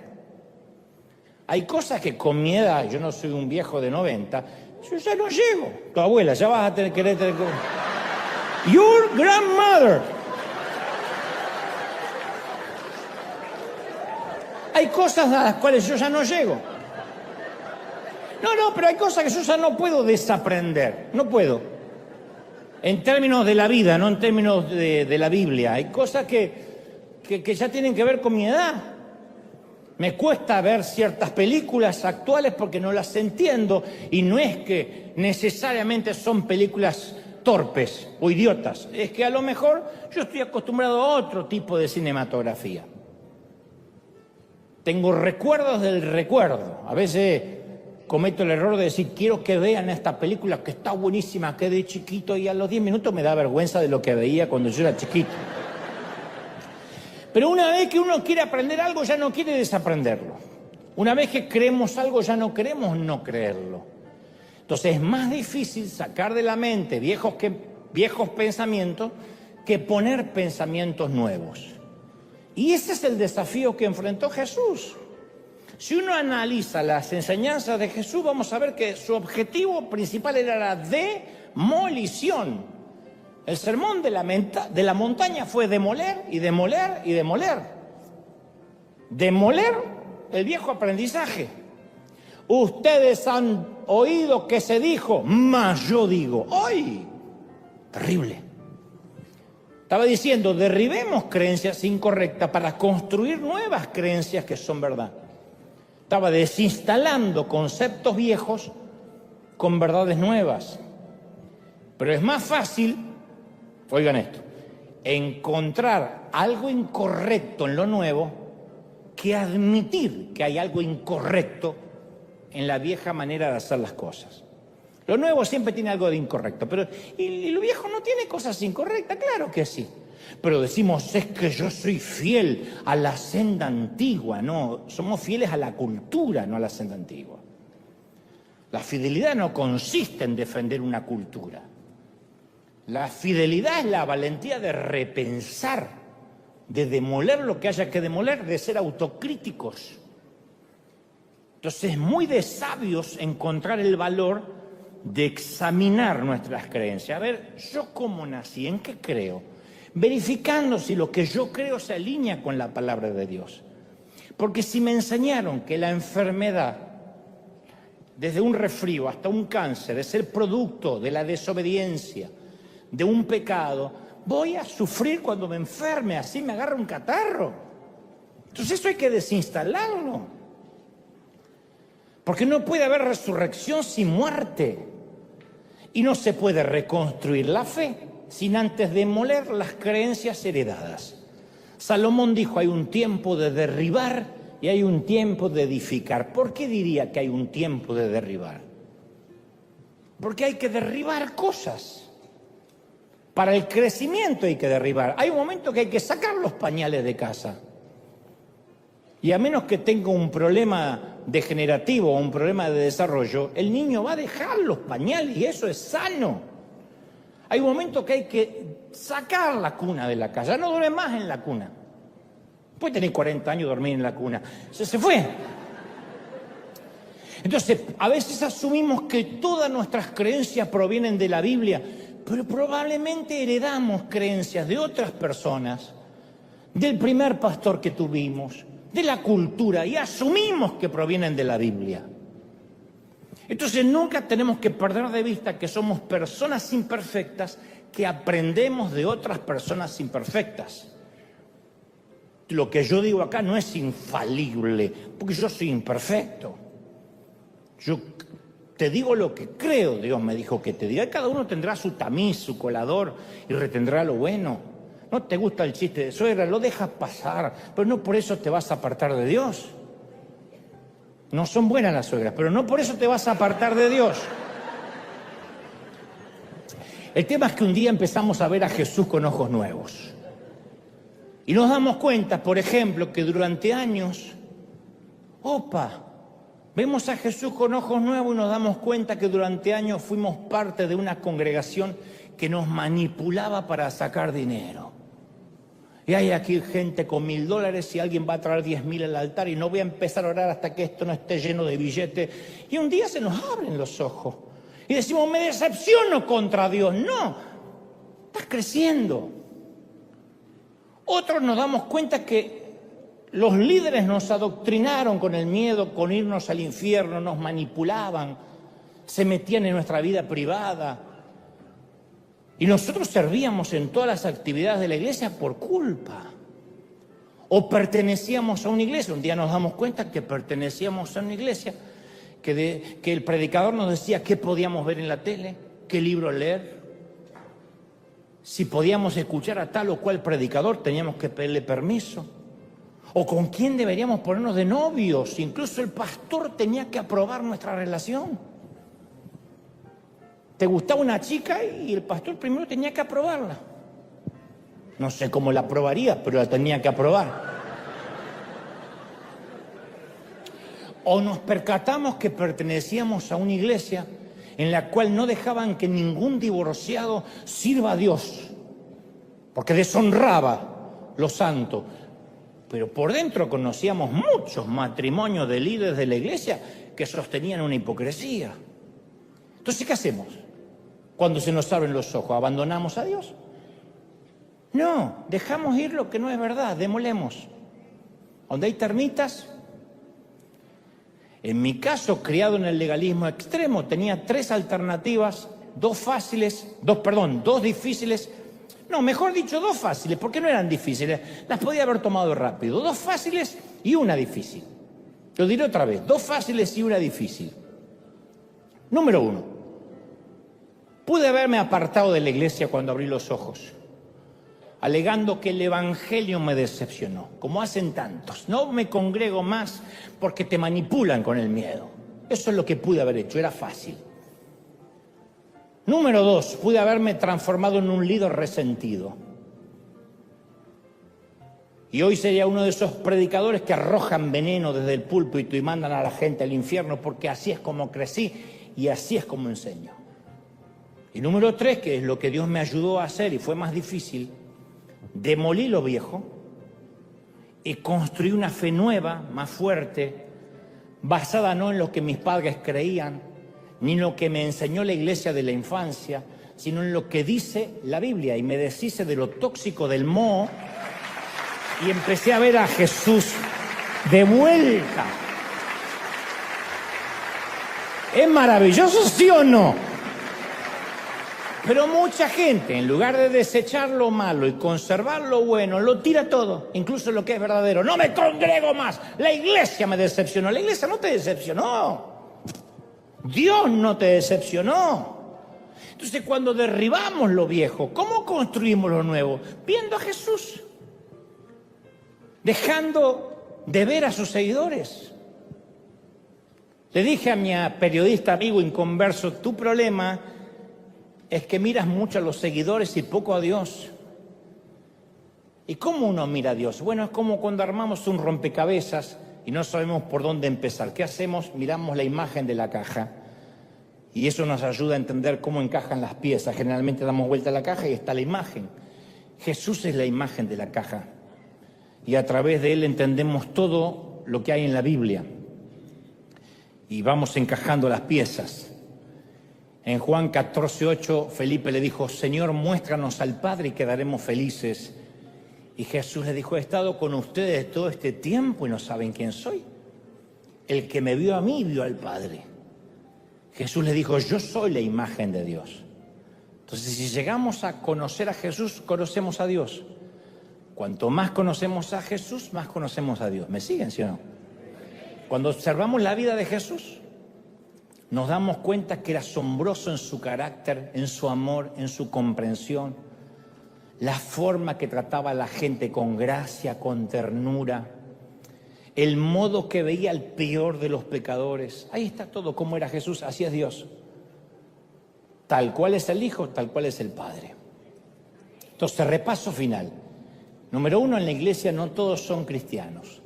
Hay cosas que con mi edad, yo no soy un viejo de 90, yo ya no llego. Tu abuela, ya vas a querer tener... Your grandmother. Hay cosas a las cuales yo ya no llego. No, pero hay cosas que yo ya no puedo desaprender. No puedo. En términos de la vida, no en términos de la Biblia. Hay cosas que ya tienen que ver con mi edad. Me cuesta ver ciertas películas actuales porque no las entiendo. Y no es que necesariamente son películas torpes o idiotas. Es que a lo mejor yo estoy acostumbrado a otro tipo de cinematografía. Tengo recuerdos del recuerdo. A veces cometo el error de decir, quiero que vean esta película que está buenísima, que de chiquito, y a los 10 minutos me da vergüenza de lo que veía cuando yo era chiquito. Pero una vez que uno quiere aprender algo, ya no quiere desaprenderlo. Una vez que creemos algo, ya no queremos no creerlo. Entonces es más difícil sacar de la mente viejos pensamientos que poner pensamientos nuevos. Y ese es el desafío que enfrentó Jesús. Si uno analiza las enseñanzas de Jesús, vamos a ver que su objetivo principal era la demolición El sermón de la montaña fue demoler y demoler y demoler. Demoler el viejo aprendizaje. Ustedes han oído que se dijo, mas yo digo. ¡Ay! Terrible. Estaba diciendo, derribemos creencias incorrectas para construir nuevas creencias que son verdad. Estaba desinstalando conceptos viejos con verdades nuevas. Pero es más fácil, oigan esto, encontrar algo incorrecto en lo nuevo que admitir que hay algo incorrecto en la vieja manera de hacer las cosas. Lo nuevo siempre tiene algo de incorrecto, pero ¿y lo viejo no tiene cosas incorrectas? Claro que sí. Pero decimos, es que yo soy fiel a la senda antigua. No, somos fieles a la cultura, no a la senda antigua. La fidelidad no consiste en defender una cultura. La fidelidad es la valentía de repensar, de demoler lo que haya que demoler, de ser autocríticos. Entonces es muy de sabios encontrar el valor de examinar nuestras creencias. A ver, ¿yo cómo nací? ¿En qué creo? Verificando si lo que yo creo se alinea con la palabra de Dios. Porque si me enseñaron que la enfermedad, desde un resfrío hasta un cáncer, es el producto de la desobediencia, de un pecado, voy a sufrir cuando me enferme, así me agarra un catarro. Entonces eso hay que desinstalarlo. Porque no puede haber resurrección sin muerte. Y no se puede reconstruir la fe sin antes demoler las creencias heredadas. Salomón dijo, hay un tiempo de derribar y hay un tiempo de edificar. ¿Por qué diría que hay un tiempo de derribar? Porque hay que derribar cosas. Para el crecimiento hay que derribar. Hay un momento que hay que sacar los pañales de casa. Y a menos que tenga un problema degenerativo o un problema de desarrollo, el niño va a dejar los pañales y eso es sano. Hay un momento que hay que sacar la cuna de la casa, no duerme más en la cuna. Puede tener 40 años y dormir en la cuna. Se fue. Entonces, a veces asumimos que todas nuestras creencias provienen de la Biblia, pero probablemente heredamos creencias de otras personas, del primer pastor que tuvimos, de la cultura, y asumimos que provienen de la Biblia. Entonces nunca tenemos que perder de vista que somos personas imperfectas que aprendemos de otras personas imperfectas. Lo que yo digo acá no es infalible, porque yo soy imperfecto. Yo te digo lo que creo, Dios me dijo que te diga. Cada uno tendrá su tamiz, su colador, y retendrá lo bueno. No te gusta el chiste de suegra, lo dejas pasar, pero no por eso te vas a apartar de Dios. No son buenas las suegras, pero no por eso te vas a apartar de Dios. El tema es que un día empezamos a ver a Jesús con ojos nuevos. Y nos damos cuenta, por ejemplo, que durante años, vemos a Jesús con ojos nuevos y nos damos cuenta que durante años fuimos parte de una congregación que nos manipulaba para sacar dinero. Y hay aquí gente con $1000 y alguien va a traer 10.000 al altar y no voy a empezar a orar hasta que esto no esté lleno de billetes. Y un día se nos abren los ojos y decimos, me decepciono contra Dios. No, estás creciendo. Otros nos damos cuenta que los líderes nos adoctrinaron con el miedo, con irnos al infierno, nos manipulaban, se metían en nuestra vida privada. Y nosotros servíamos en todas las actividades de la iglesia por culpa. O pertenecíamos a una iglesia. Un día nos damos cuenta que pertenecíamos a una iglesia, que el predicador nos decía qué podíamos ver en la tele, qué libro leer. Si podíamos escuchar a tal o cual predicador, teníamos que pedirle permiso. O con quién deberíamos ponernos de novios. Incluso el pastor tenía que aprobar nuestra relación. Te gustaba una chica y el pastor primero tenía que aprobarla. No sé cómo la aprobaría, pero la tenía que aprobar. O nos percatamos que pertenecíamos a una iglesia en la cual no dejaban que ningún divorciado sirva a Dios, porque deshonraba lo santo. Pero por dentro conocíamos muchos matrimonios de líderes de la iglesia que sostenían una hipocresía. Entonces, ¿qué hacemos? cuando se nos abren los ojos? ¿Abandonamos a Dios? No, dejamos ir lo que no es verdad, demolemos. Donde hay termitas. En mi caso, criado en el legalismo extremo, tenía 3 alternativas, 2 difíciles. No, mejor dicho, 2 fáciles, porque no eran difíciles. Las podía haber tomado rápido. 2 fáciles y una difícil. Lo diré otra vez, 2 fáciles y una difícil. Número 1. Pude haberme apartado de la iglesia cuando abrí los ojos, alegando que el evangelio me decepcionó, como hacen tantos. No me congrego más porque te manipulan con el miedo. Eso es lo que pude haber hecho, era fácil. Número 2, pude haberme transformado en un líder resentido. Y hoy sería uno de esos predicadores que arrojan veneno desde el púlpito y mandan a la gente al infierno, porque así es como crecí y así es como enseño. Y número 3, que es lo que Dios me ayudó a hacer y fue más difícil, demolí lo viejo y construí una fe nueva, más fuerte, basada no en lo que mis padres creían, ni en lo que me enseñó la iglesia de la infancia, sino en lo que dice la Biblia. Y me deshice de lo tóxico del moho y empecé a ver a Jesús de vuelta. ¿Es maravilloso, sí o no? Pero mucha gente, en lugar de desechar lo malo y conservar lo bueno, lo tira todo, incluso lo que es verdadero. No me congrego más, la iglesia me decepcionó. La iglesia no te decepcionó. Dios no te decepcionó. Entonces, cuando derribamos lo viejo, ¿cómo construimos lo nuevo? Viendo a Jesús, dejando de ver a sus seguidores. Le dije a mi periodista amigo inconverso, tu problema es que miras mucho a los seguidores y poco a Dios. ¿Y cómo uno mira a Dios? Bueno, es como cuando armamos un rompecabezas y no sabemos por dónde empezar. ¿Qué hacemos? Miramos la imagen de la caja y eso nos ayuda a entender cómo encajan las piezas. Generalmente damos vuelta a la caja y está la imagen. Jesús es la imagen de la caja y a través de él entendemos todo lo que hay en la Biblia y vamos encajando las piezas. En Juan 14:8, Felipe le dijo, Señor, muéstranos al Padre y quedaremos felices. Y Jesús le dijo, he estado con ustedes todo este tiempo y no saben quién soy. El que me vio a mí, vio al Padre. Jesús le dijo, yo soy la imagen de Dios. Entonces, si llegamos a conocer a Jesús, conocemos a Dios. Cuanto más conocemos a Jesús, más conocemos a Dios. ¿Me siguen, sí o no? Cuando observamos la vida de Jesús, nos damos cuenta que era asombroso en su carácter, en su amor, en su comprensión, la forma que trataba a la gente con gracia, con ternura, el modo que veía al peor de los pecadores. Ahí está todo, cómo era Jesús, así es Dios. Tal cual es el Hijo, tal cual es el Padre. Entonces, repaso final. Número 1, en la iglesia no todos son cristianos.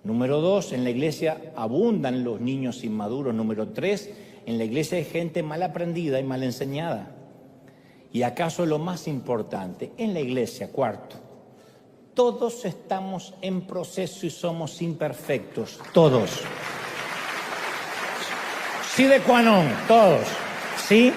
Número 2, en la iglesia abundan los niños inmaduros. Número 3, en la iglesia hay gente mal aprendida y mal enseñada. Y acaso lo más importante, en la iglesia, cuarto, todos estamos en proceso y somos imperfectos, todos. Sí de qua non, todos, ¿sí?